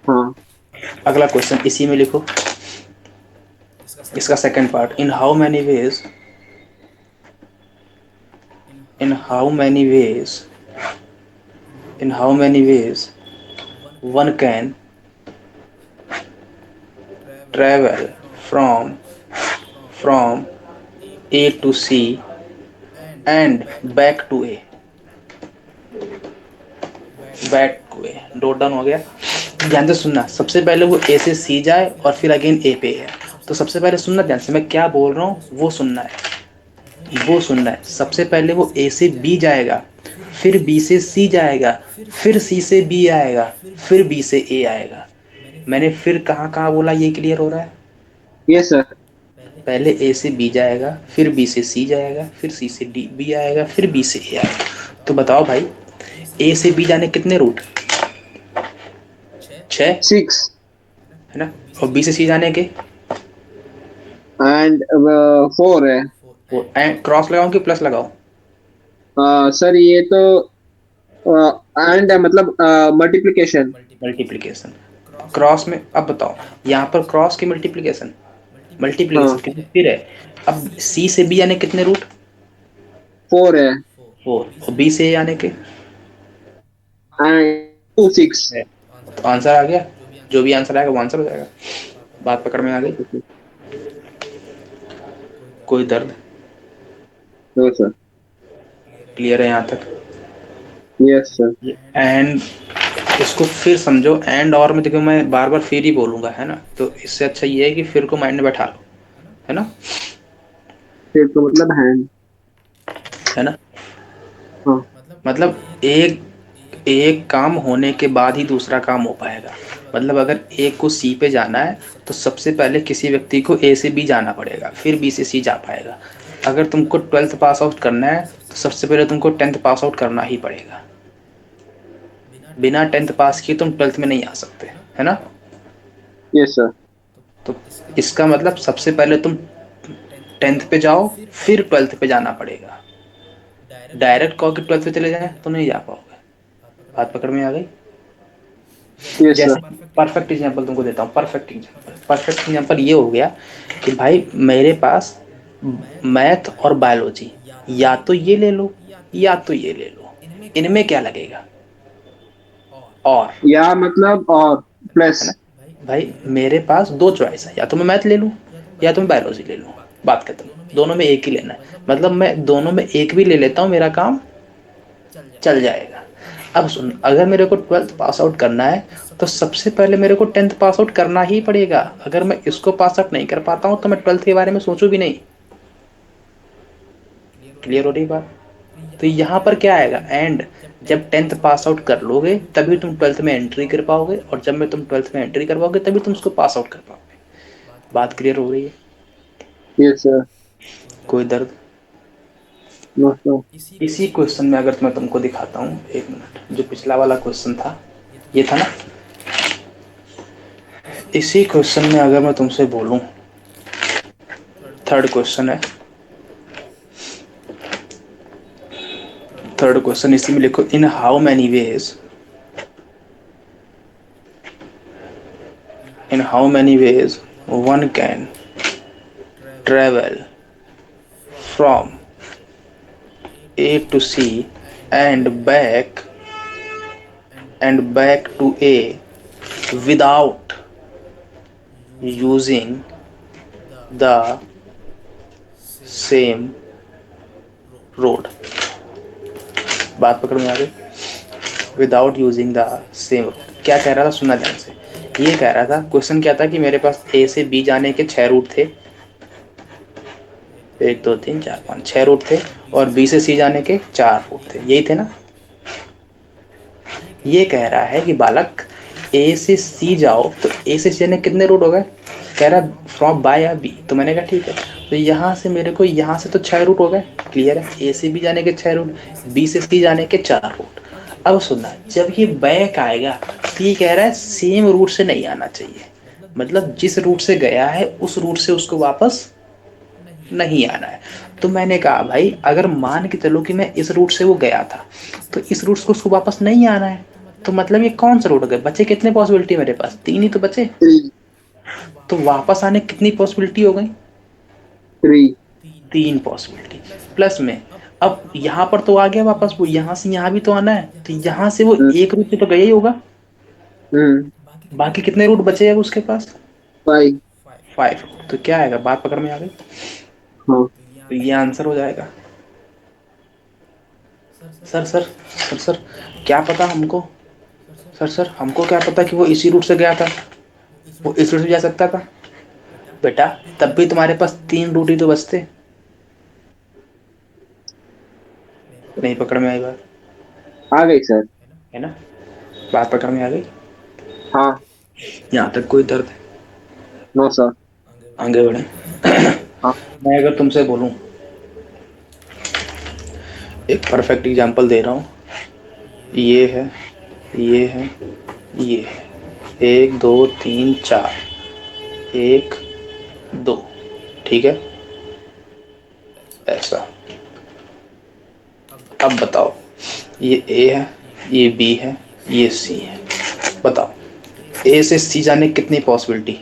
हाँ। अगला क्वेश्चन इसी में लिखो, इसका second part. In how many ways, in how many ways, in how many ways one can travel from A to C and back to A, back to A. Note down हो गया, ध्यान से सुनना। सबसे पहले वो ए से सी जाए और फिर अगेन ए पे है, तो सबसे पहले सुनना ध्यान से, मैं क्या बोल रहा हूँ वो सुनना है। वो सुनना है। सबसे पहले वो ए से बी जाएगा, फिर बी से सी जाएगा, फिर सी से बी आएगा, फिर बी से ए आएगा। मैंने फिर कहाँ कहाँ बोला, ये क्लियर हो रहा है? Yes sir. पहले ए से बी जाएगा, फिर बी से सी जाएगा, फिर सी से डी बी आएगा, फिर बी से ए आएगा। तो बताओ भाई, ए से बी जाने कितने रूट? 6, 6 है ना? और बी से सी जाने के एंड 4 है। क्रॉस लगाऊं कि प्लस लगाऊं? सर ये तो एंड है, मतलब मल्टीप्लिकेशन। मल्टीप्लिकेशन। क्रॉस में अब बताओ, यहाँ पर क्रॉस की मल्टीप्लिकेशन, मल्टीप्लिकेशन हाँ कितनी फिर है? अब सी से बी यानी कितने रूट? 4 है 4। और बी से ए यानी के एंड 2 6। है। तो आंसर आ गया। जो भी आंसर आएगा वो आंसर हो जाएगा। बात पकड़ में आ गई? कोई दर्द? No sir. क्लियर है यहाँ तक? Yes sir. एंड इसको फिर समझो। एंड और में देखो, मैं बार बार फिर ही बोलूंगा, है ना? तो इससे अच्छा ये है कि फिर को माइंड में बैठा लो, है ना? फिर तो मतलब हैंड। है ना? हाँ मतलब एक एक काम होने के बाद ही दूसरा काम हो पाएगा। मतलब अगर एक को सी पे जाना है तो सबसे पहले किसी व्यक्ति को ए से बी जाना पड़ेगा, फिर बी से सी जा पाएगा। अगर तुमको 12th पास आउट करना है तो सबसे पहले तुमको 10th पास आउट करना ही पड़ेगा। बिना 10th पास किए तुम 12th में नहीं आ सकते, है ना? Yes sir. तो इसका मतलब सबसे पहले तुम 10th पे जाओ, फिर 12th पे जाना पड़ेगा। डायरेक्ट कहो कि 12th पे चले जाए तो नहीं जा पाओगे। बात पकड़ में आ गई? यस जैसे सर। परफेक्ट एग्जांपल तुमको देता हूँ। परफेक्ट एग्जांपल ये हो गया कि भाई मेरे पास मैथ और बायोलॉजी, या तो ये ले लो या तो ये ले लो, इनमें क्या लगेगा? और, या मतलब और प्लस। है ना? भाई मेरे पास दो चॉइस है, या तो मैं मैथ ले लूँ या तो मैं बायोलॉजी ले लूँ। बात खत्म। दोनों में एक ही लेना है। मतलब मैं दोनों में एक भी ले लेता हूँ, मेरा काम चल जाएगा। अब सुन, अगर मेरे को 12th पास आउट करना है तो सबसे पहले मेरे को 10th पास आउट करना ही पड़ेगा। अगर मैं इसको पास आउट नहीं कर पाता हूँ तो मैं 12th के बारे में सोचूं भी नहीं। क्लियर हो रही बात? तो यहाँ पर क्या आएगा? एंड जब 10th पास आउट कर लोगे तभी तुम 12th में एंट्री कर पाओगे, और जब मैं तुम 12th में एंट्री कर पाओगे तभी तुम उसको पास आउट कर पाओगे। बात क्लियर हो रही है? Yes sir. कोई दर्द? No sir. इसी क्वेश्चन में अगर मैं तुमको दिखाता हूँ, एक मिनट, जो पिछला वाला क्वेश्चन था ये था ना, इसी क्वेश्चन में अगर मैं तुमसे बोलूं, थर्ड क्वेश्चन है, थर्ड क्वेश्चन इसी में लिखो, in how many ways, in how many ways one can travel from A to C and back to A without using the same road. बात पकड़ में आ गई? Without using the same road क्या कह रहा था? सुनना ध्यान से। ये कह रहा था, क्वेश्चन क्या था कि मेरे पास ए से बी जाने के 6 रूट थे, 1 2 3 4 5 6 रूट थे, और बी से सी जाने के 4 रूट थे, यही थे ना? ये कह रहा है कि बालक ए से सी जाओ तो ए से सी जाने कितने रूट हो गए? कह रहा फ्रॉम बाय या बी। तो मैंने कहा ठीक है, तो यहाँ से मेरे को, यहाँ से तो 6 रूट हो गए। क्लियर है? ए से बी जाने के 6 रूट, बी से सी जाने के 4 रूट। अब सुनना, जब ये बैक आएगा तो ये कह रहा है सेम रूट से नहीं आना चाहिए। मतलब जिस रूट से गया है उस रूट से उसको वापस नहीं आना है। तो मैंने कहा भाई अगर मान के चलो कि मैं इस रूट से वो गया था, तो इस रूट से उसको वापस नहीं आना है, तो मतलब ये कौन सा रूट हो गया? बचे कितने पॉसिबिलिटी? मेरे पास 3 ही तो बचे। 3 तो वापस आने कितनी पॉसिबिलिटी हो गई? 3। 3 पॉसिबिलिटी। प्लस में अब यहाँ पर तो आ गया वापस, वो यहाँ से यहाँ भी तो आना है, तो यहाँ से वो एक रूट से तो गया ही होगा। बाकी कितने रूट बचे हैं उसके पास? 5। 5। तो क्या आएगा? बात पकड़ में आ गई? हाँ तो ये आंसर हो जाएगा। सर सर सर सर क्या पता हमको, सर हमको क्या पता कि वो इसी रूट से गया था, वो इस रूट से जा सकता था। बेटा तब भी तुम्हारे पास 3 रूट ही तो बचते। नहीं पकड़ में आई बात, आ गई सर। है ना? बात पकड़ में आ गई? हाँ। यहाँ तक कोई दर्द है? No sir. आगे बढ़े। हाँ। मैं अगर तुमसे बोलूं, एक परफेक्ट एग्जांपल दे रहा हूँ, ये है, ये है, ये है, 1 2 3 4, 1 2, ठीक है, ऐसा। अब बताओ, ये ए है, ये बी है, ये सी है, बताओ ए से सी जाने की कितनी पॉसिबिलिटी?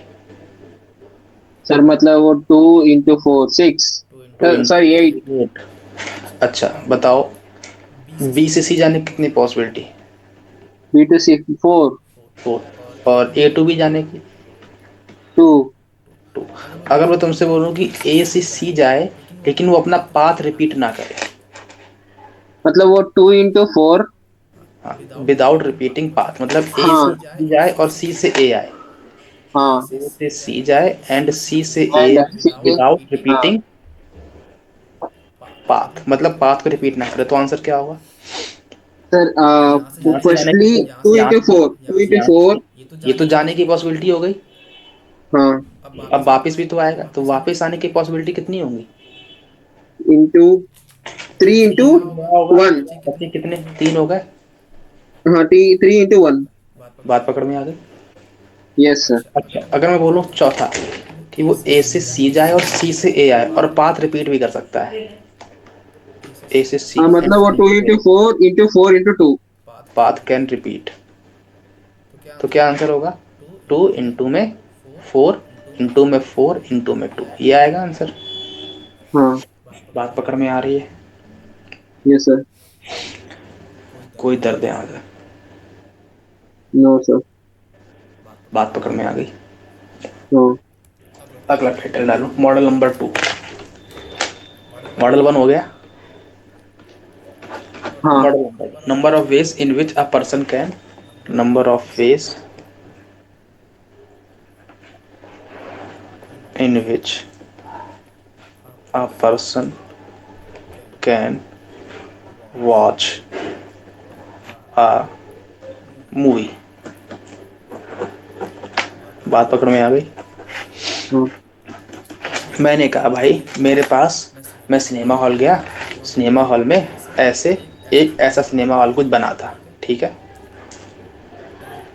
सर मतलब वो 2 × 4 6, 2 सर 8। इंटू 8। अच्छा बताओ, बी से सी जाने की कितनी पॉसिबिलिटी? B to C 4 4। और ए टू बी जाने की? 2। 2। अगर मैं तुमसे बोलूं कि ए से सी जाए लेकिन वो अपना पाथ रिपीट ना करे, मतलब वो 2 × 4। हाँ, विदाउट रिपीटिंग पाथ, मतलब ए से हाँ। सी जाए और सी से ए आए, हाँ। ए से सी जाए एंड सी से ए एंड विदाउट हाँ रिपीटिंग पाथ, मतलब पाथ को रिपीट ना करे, तो आंसर क्या होगा? सर, यहाँ से जाने फर्स्टली की, टू यहाँ इंटू फोर टू इंटू यहाँ फोर ये तो जाने की पॉसिबिलिटी हो गई। हाँ, अब वापस भी तो आएगा, तो वापस आने की पॉसिबिलिटी कितनी होंगी? इंटू 3 × क्या होगा? 1। बच्चे कितने, 3 हो गए। हाँ, 3 × 1। बात पकड़ में आ गई? Yes sir. अच्छा अगर मैं बोलूँ चौथा, कि वो ए से सी जाए और सी से ए आए और पाथ रिपीट भी कर सकता है, ए से सी हाँ, एंड मतलब वो सी टू से A, into four into four into two path can repeat. तो क्या आंसर होगा? 2 इंटू में 4 इंटू में 4 इंटू में 2, ये आएगा आंसर। हाँ। बात पकड़ में आ रही है? Yes sir. कोई दर्द यहाँ से? No sir. बात पकड़ में आ गई? नो। अगला टाइटल डालो, मॉडल नंबर 2। मॉडल 1 हो गया। हाँ। Model number of ways in which a person can, number of ways in which a person can watch a movie। बात पकड़ में आ गई? हाँ। मैंने कहा भाई मेरे पास, मैं सिनेमा हॉल गया, सिनेमा हॉल में ऐसे एक ऐसा सिनेमा हॉल कुछ बना था, ठीक है,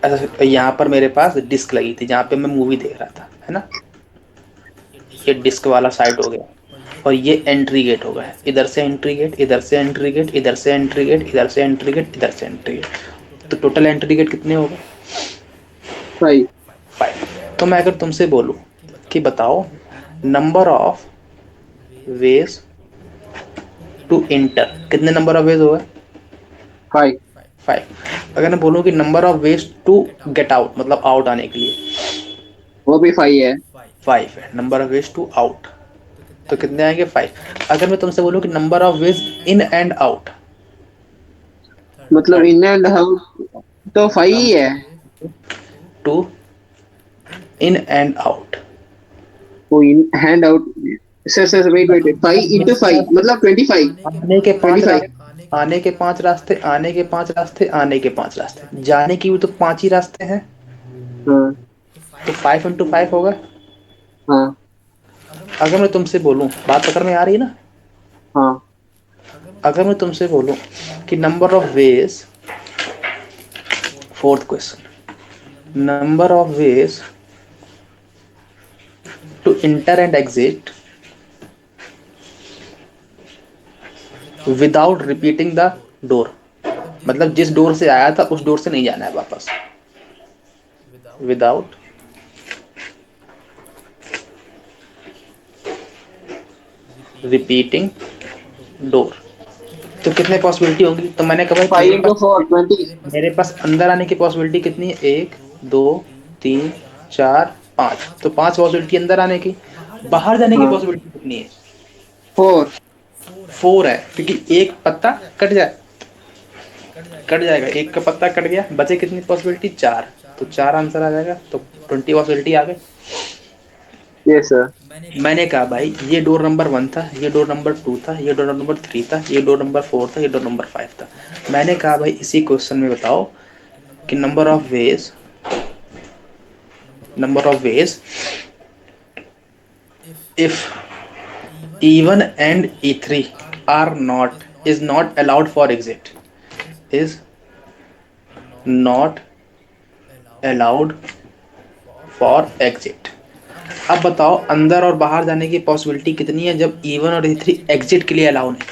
ऐसा यहाँ पर मेरे पास डिस्क लगी थी जहाँ पे मैं मूवी देख रहा था, है ना, ये डिस्क वाला साइड हो गया, और ये एंट्री गेट हो गया, इधर से एंट्री गेट, इधर से एंट्री गेट, इधर से एंट्री गेट, इधर से एंट्री गेट, इधर से एंट्री गेट, तो टोटल एंट्री गेट कितने हो गए? 5। 5। तो मैं अगर तुमसे बोलूं कि बताओ number of ways to enter, कितने नंबर ऑफ वेज हो गए? 5। 5। अगर मैं बोलूं कि number of ways to get out, मतलब आउट आने के लिए, वो भी 5 है। 5 है number of ways to out, तो कितने आएंगे? 5। अगर मैं तुमसे बोलूं कि number of ways in and out, मतलब इन एंड आउट तो 5 ही है। टू इन एंड आउट, वो in and out. Sir wait wait, 5 × 5 मतलब 25। आने के 5 25। रास्ते, आने के 5 रास्ते, आने के 5 रास्ते, आने के 5 रास्ते, जाने की भी तो 5 ही रास्ते हैं, हाँ। तो 5 इंटू 5 होगा। हाँ। अगर मैं तुमसे बोलूं, बात पकड़ में आ रही है ना, हाँ। अगर मैं तुमसे बोलूं कि number of ways, fourth question, number of ways to enter and exit without repeating the door, मतलब जिस डोर से आया था उस डोर से नहीं जाना है वापस, विदाउट रिपीटिंग डोर, तो कितने पॉसिबिलिटी होंगी? तो मैंने कहा भाई 5 × 4 20। मेरे पास अंदर आने की पॉसिबिलिटी कितनी है? 1 2 3 4 5, तो 5 पॉसिबिलिटी अंदर आने की। बाहर जाने की हाँ, पॉसिबिलिटी कितनी है? 4। 4 है, क्योंकि एक पत्ता कट जाए, कट जाएगा, एक का पत्ता कट गया, बचे कितनी पॉसिबिलिटी? 4, तो 4 आंसर आ जाएगा, तो 20 पॉसिबिलिटी आ गई। Yes sir. मैंने कहा भाई ये डोर नंबर 1 था, ये डोर नंबर 2 था, ये डोर नंबर 3 था, ये डोर नंबर 4 था, ये डोर नंबर 5 था। मैंने कहा भाई इसी क्वेश्चन में बताओ कि number of veg if E1 and E3 are not is not allowed for exit, is not allowed for exit। अब बताओ अंदर और बाहर जाने की पॉसिबिलिटी कितनी है जब E1 और E3 एग्जिट के लिए अलाउ नहीं।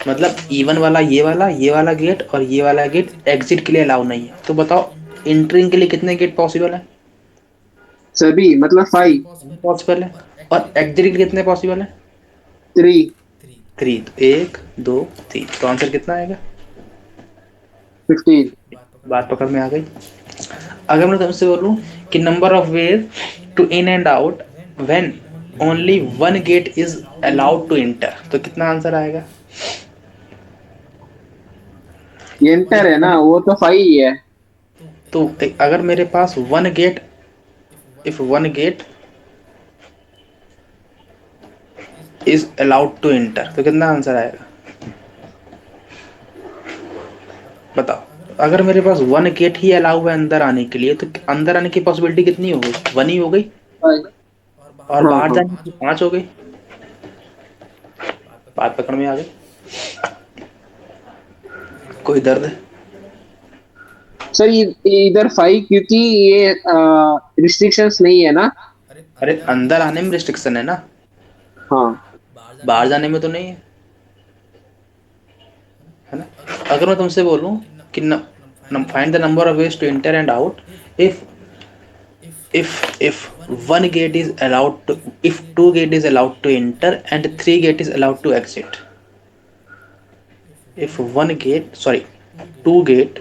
मतलब E1 वाला ये वाला गेट और ये वाला गेट एग्जिट के लिए अलाउ नहीं है, तो बताओ एंट्रिंग के लिए कितने गेट पॉसिबल है? सभी मतलब 5। पॉसिबल है। और एग्जिट के लिए कितने पॉसिबल है? 3। 3। तो 1 2 3, तो आंसर कितना आएगा? 15। बात पकड़ में आ गई। अगर मैं तुमसे बोलूं कि number of ways to in and out when only one gate is allowed to enter, तो कितना आंसर आएगा? ये इंटर है ना, वो तो 5 ही है। तो अगर मेरे पास one gate, if one gate is allowed to enter, तो कितना आंसर आएगा? बताओ। अगर मेरे पास वन गेट ही अलाउ है अंदर आने के लिए, तो अंदर आने की पॉसिबिलिटी कितनी हो गई? 1 ही हो गई। 5। और हाँ बाहर हाँ। जाने की 5 हो गई। बात पकड़ में आ गई। कोई दर्द है? सर ये इधर 5 क्योंकि ये रिस्ट्रिक्शंस नहीं है ना। अरे अंदर आने में रिस्ट्रिक्शन है ना, हाँ। बाहर जाने में तो नहीं है, है ना? अगर मैं तुमसे बोलूं कि find the number of ways to enter and out if one gate is allowed to, if two gate is allowed to enter and three gate is allowed to exit, if one gate, sorry, two gate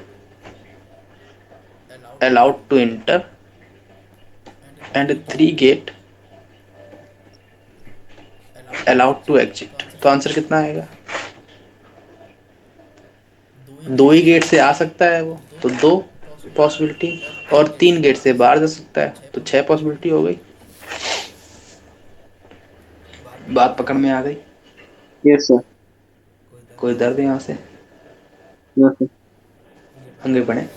allowed to enter and three gate allowed to exit, तो answer कितना आएगा? 2 ही gate से आ सकता है वो, तो 2 possibility, और 3 gate से बाहर जा सकता है, तो 6 पॉसिबिलिटी हो गई। बात पकड़ में आ गई। Yes sir. कोई दर्द है यहाँ से? Yes sir. आगे बढ़े।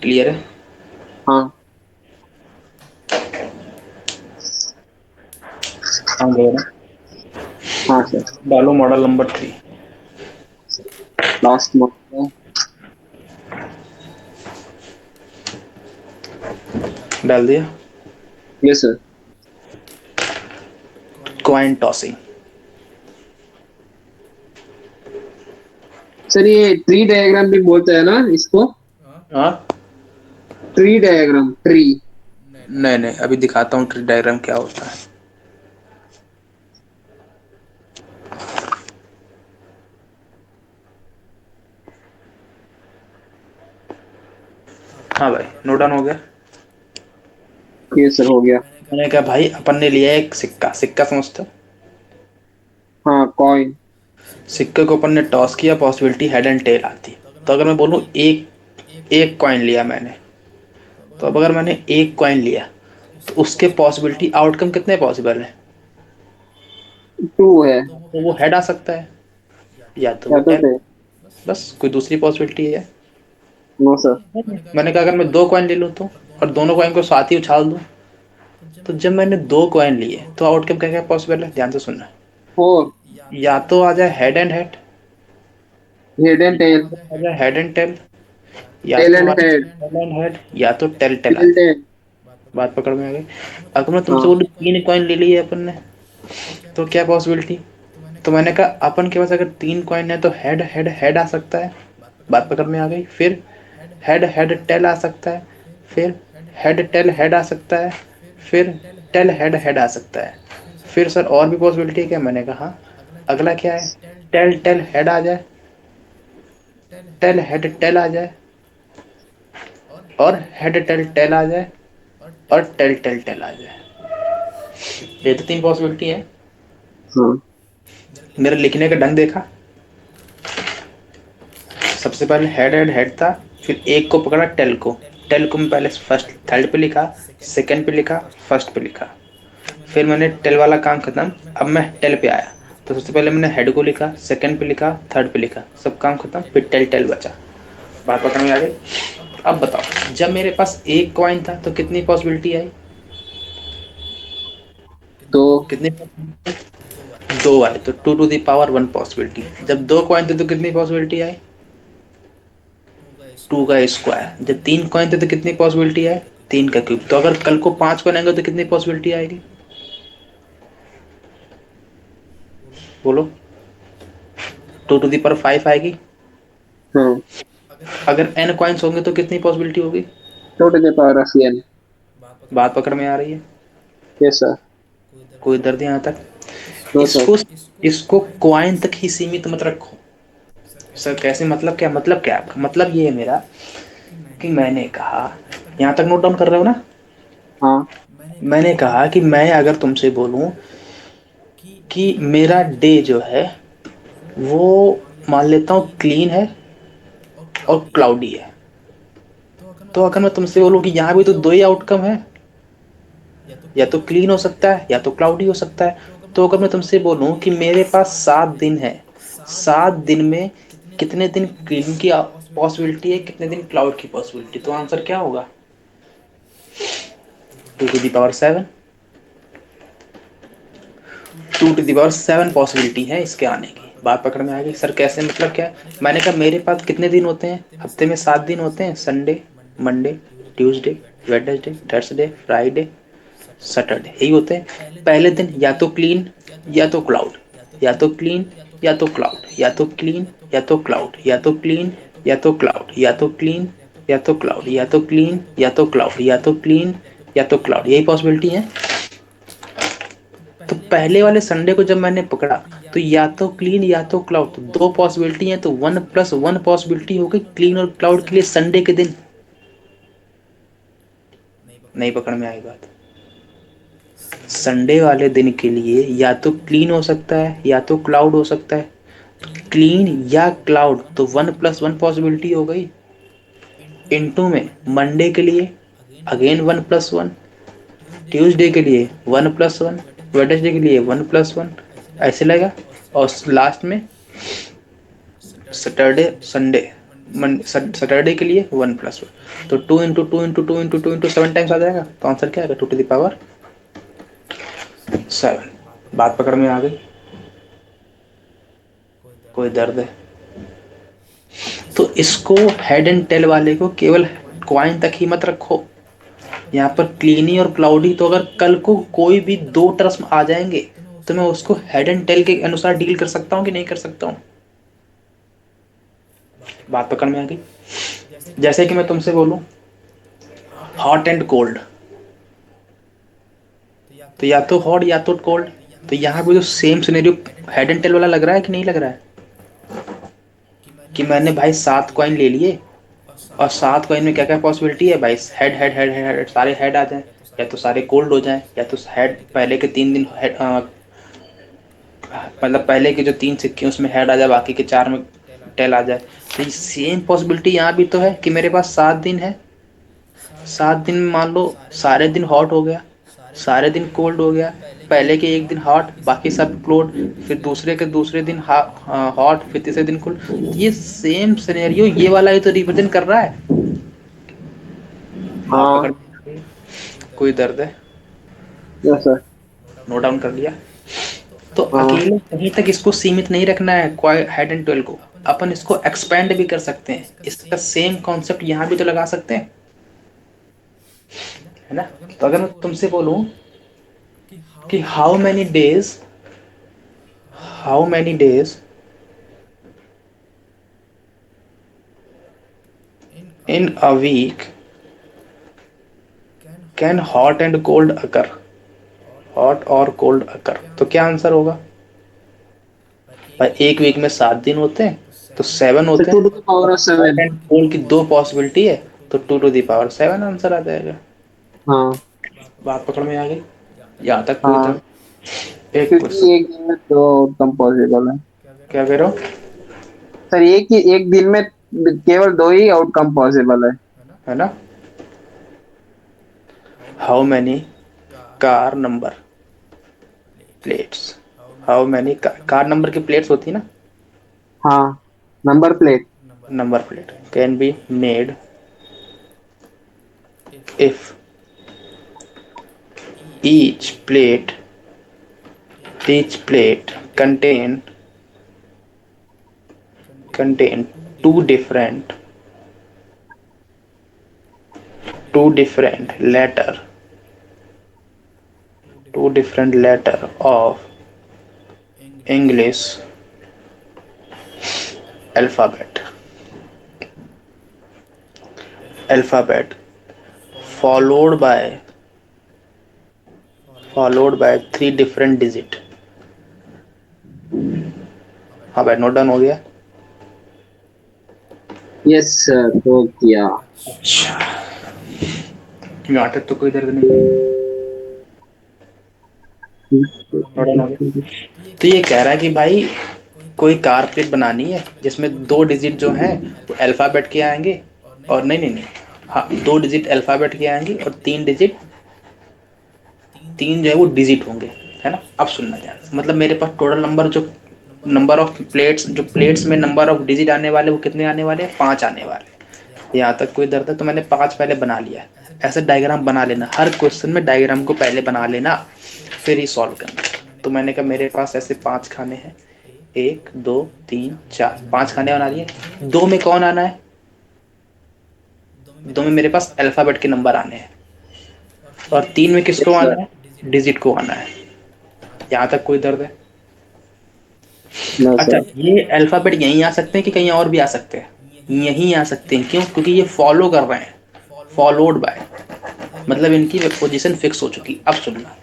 क्लियर है? हाँ। आगे बढ़े। हाँ सर। डालो मॉडल नंबर 3। Last month. डाल दिया। Yes sir. Coin tossing. Sir ये ट्री डायग्राम भी बोलते हैं ना इसको। हाँ, ट्री डायग्राम, ट्री। नहीं नहीं, अभी दिखाता हूँ ट्री डायग्राम क्या होता है। हाँ भाई, नोट डाउन हो गया। ये सर हो गया। मैंने कहा भाई अपन ने लिया एक सिक्का, सिक्का समझते हो? हाँ कॉइन। सिक्के को अपन ने टॉस किया, पॉसिबिलिटी हेड एंड टेल आती है। तो अगर मैं बोलूँ एक एक कॉइन लिया मैंने, तो अब अगर मैंने एक कॉइन लिया तो उसके पॉसिबिलिटी आउटकम कितने पॉसिबल है? 2 है। तो वो हेड आ सकता है या तो या वो तो टेल, थे। बस कोई दूसरी पॉसिबिलिटी है? No sir. मैंने कहा अगर मैं 2 कॉइन ले लूँ तो, और दोनों कॉइन को साथ ही उछाल दूँ, तो जब मैंने 2 कॉइन लिए तो आउटकम क्या क्या पॉसिबल है? ध्यान से सुनना। 4। या तो आ जाए head and head, head and tail. आ जाए हेड एंड टेल, या टेल तो एंड आ हेड। जाए टेल एंड हेड, या तो टेल टेल आ टेल जाए। टेल। बात पकड़ में आ गई। अगर मैं तुमसे हाँ। बोलूँ 3 कॉइन ले लिए अपन ने, तो क्या पॉसिबिलिटी? तो मैंने कहा अपन के पास अगर 3 कॉइन है तो हेड हेड हेड आ सकता है। बात पकड़ में आ गई। फिर हेड हेड टेल आ सकता है, फिर हेड टेल हेड आ सकता है, फिर टेल हेड हेड आ सकता है। फिर सर और भी पॉसिबिलिटी है क्या? मैंने कहा हाँ। अगला क्या है? टेल टेल हेड आ जाए, टेल हेड टेल आ जाए, और हेड टेल टेल आ जाए, और टेल टेल टेल आ जाए। ये तो 3 पॉसिबिलिटी है। हाँ। मेरे लिखने का ढंग देखा? सबसे पहले हेड हेड हेड था, फिर एक को पकड़ा टेल को, टेल को मैं पहले फर्स्ट थर्ड पे लिखा, सेकंड पे लिखा, फर्स्ट पे लिखा। फिर मैंने टेल वाला काम खत्म, अब मैं टेल पे आया तो सबसे पहले मैंने हेड को लिखा, सेकंड पे लिखा, थर्ड पे लिखा, सब काम खत्म, फिर टेल टेल बचा। बात पकड़ में आ गई। अब बताओ, जब मेरे पास एक कॉइन था तो कितनी पॉसिबिलिटी आई? तो कितनी? दो आए, तो 2 to the power 1 पॉसिबिलिटी। जब दो कॉइन थे तो कितनी पॉसिबिलिटी आई? 2 का स्क्वायर। जब 3 कॉइन थे तो कितनी पॉसिबिलिटी आई? 3 का क्यूब। तो अगर कल को 5 कॉइन आएंगे तो कितनी पॉसिबिलिटी आएगी? बोलो। 2 to the power 5 आएगी। हाँ, अगर n कॉइन्स होंगे तो कितनी पॉसिबिलिटी होगी? 2 to the power of n। बात पकड़ में आ रही है? Yes sir. कोई दर्द यहाँ तक? No sir. इसको इसको कॉइन तक ही सीमित मत रखो। सर कैसे? मतलब क्या? मतलब क्या आपका? मतलब ये है मेरा कि मैंने कहा, यहाँ तक नोट डाउन कर रहे हो ना? हाँ मैंने कहा कि मैं अगर तुमसे बोलूं कि मेरा डे जो है वो मान लेता हूँ क्लीन है और क्लाउडी है, तो अगर मैं तुमसे बोलूं कि यहाँ भी तो दो ही आउटकम है, या तो क्लीन हो सकता है या तो क्लाउडी हो सकता है, तो अगर मैं तुमसे बोलूं कि मेरे पास 7 दिन है, 7 दिन में कितने दिन क्लीन की पॉसिबिलिटी है, कितने दिन क्लाउड की पॉसिबिलिटी, तो आंसर क्या होगा? 2 to the power 7। 2 to the power 7 possibility है इसके आने की। बात पकड़ में आ गई? सर कैसे? मतलब क्या? मैंने कहा मेरे पास कितने दिन होते हैं हफ्ते में? 7 दिन होते हैं, Sunday, Monday, Tuesday, Wednesday, Thursday, Friday, Saturday, यही होते हैं। पहले दिन या तो क्लीन या तो क्लाउड, या तो क्लीन या तो क्लाउड, या तो क्लीन या तो क्लाउड, या तो क्लीन या तो क्लाउड, या तो क्लीन या तो क्लाउड, या तो क्लीन या तो क्लाउड, या तो क्लीन या तो क्लाउड, यही पॉसिबिलिटी है। तो पहले वाले संडे को जब मैंने पकड़ा तो या तो क्लीन या तो क्लाउड, तो दो पॉसिबिलिटी है, तो 1 + 1 पॉसिबिलिटी हो गई क्लीन और क्लाउड के लिए संडे के दिन। नहीं पकड़ में आई बात? संडे वाले दिन के लिए या तो क्लीन हो सकता है या तो क्लाउड हो सकता है। क्लीन या क्लाउड, तो 1 + 1 पॉसिबिलिटी हो गई। इनटू में मंडे के लिए अगेन 1 + 1, ट्यूसडे के लिए 1 + 1, वेडनेसडे के लिए 1 + 1, ऐसे लगेगा। और लास्ट में सैटरडे संडे सैटरडे के लिए 1 + 1, तो 2 × 2 × 2 × 2 × 7 टाइम्स आ जाएगा। तो आंसर क्या आएगा? 2 to the power 7। बात पकड़ में आ गई? कोई दर्द है? तो इसको हेड एंड टेल वाले को केवल क्वाइन तक ही मत रखो। यहाँ पर क्लीनी और क्लाउडी, तो अगर कल को कोई भी दो टर्म्स आ जाएंगे तो मैं उसको हेड एंड टेल के अनुसार डील कर सकता हूँ कि नहीं कर सकता हूँ? बात पकड़ में आ गई? जैसे कि मैं तुमसे बोलूं हॉट एंड कोल्ड, तो या तो हॉट या तो कोल्ड, तो यहाँ पे जो same scenario head and tail वाला लग रहा है कि नहीं लग रहा है? कि मैंने भाई 7 कॉइन ले लिए और 7 कॉइन में क्या क्या पॉसिबिलिटी है भाई? Head head head head head, सारे हेड आ जाए, या तो सारे कोल्ड हो जाए, या तो हेड पहले के 3 दिन हेड, मतलब पहले के जो 3 सिक्के उसमें हेड आ जाए, बाकी के 4 में टेल आ जाए। तो ये सेम पॉसिबिलिटी यहाँ भी तो है कि मेरे पास 7 दिन है, 7 दिन में मान लो सारे दिन हॉट हो गया, सारे दिन कोल्ड हो गया, पहले के एक दिन हॉट बाकी सब कोल्ड, फिर दूसरे दिन हॉट, फिर तीसरे दिन कोल्ड। ये सेम सिनेरियो ये वाला ही तो रिप्रेजेंट कर रहा है। बात हाँ। पकड़? कोई दर्द है? Yes sir. नोट डाउन कर लिया? तो हाँ अकेले कहीं तक इसको सीमित नहीं रखना है हेड एंड टेल को, अपन इसको एक्सपेंड भी कर सकते हैं। इसका सेम कॉन्सेप्ट यहाँ भी तो लगा सकते हैं, है ना? तो अगर मैं तुमसे बोलूं कि how many days in a week can hot and cold occur, hot और कोल्ड अकर, तो क्या आंसर होगा भाई? एक वीक में 7 दिन होते हैं तो 7 तो होते टू हैं, two the power of hot seven. And cold की दो पॉसिबिलिटी है, तो 2 to the power 7 आंसर आ जाएगा। हाँ बात पकड़ में आ गई? यहाँ तक कोई हाँ, दर्द? एक क्योंकि क्वेश्चन। एक दिन में दो आउटकम पॉसिबल है। क्या कह रहे हो? सर एक दिन में केवल दो ही आउटकम पॉसिबल है। है ना? How many car number plates, how many car number की प्लेट्स होती है ना, हाँ, number plate. Number plate can be made if each plate each plate contain two different letter of English alphabet followed by three different digit। हाँ भाई, note down हो गया। Yes sir, तो किया। अच्छा, यहाँ तक तो कोई दर्द नहीं है। नोट डाउन हो गया। तो ये कह रहा है कि भाई कोई कार प्लेट बनानी है जिसमें 2 डिजिट जो हैं वो अल्फ़ाबेट के आएंगे, और नहीं, हाँ 2 डिजिट अल्फ़ाबेट के आएंगे और 3 डिजिट, 3 जो है वो डिजिट होंगे, है ना। अब सुनना ध्यान से, मतलब मेरे पास टोटल नंबर ऑफ प्लेट्स, जो प्लेट्स में नंबर ऑफ डिजिट आने वाले वो कितने आने वाले हैं, 5 आने वाले। यहाँ तक कोई दर्द है? तो मैंने 5 पहले बना लिया। ऐसे डायग्राम बना लेना, हर क्वेश्चन में डायग्राम को पहले बना लेना, फिर ही सॉल्व करना। तो मैंने कहा मेरे पास ऐसे 5 खाने हैं, 1 2 3 4, 5 खाने बना लिए। 2 में कौन आना है? 2 में मेरे पास अल्फ़ाबेट के नंबर आने हैं, और 3 में किसको यस आना सर। है? डिजिट को आना है। यहाँ तक कोई दर्द है? नो अच्छा, सर। ये अल्फ़ाबेट यहीं आ सकते हैं कि कहीं और भी आ सकते हैं? यहीं आ सकते हैं। क्यों? क्योंकि ये फॉलो कर रहे हैं, फॉलोड बाय, मतलब इनकी पोजीशन फिक्स हो चुकी। अब सुनना,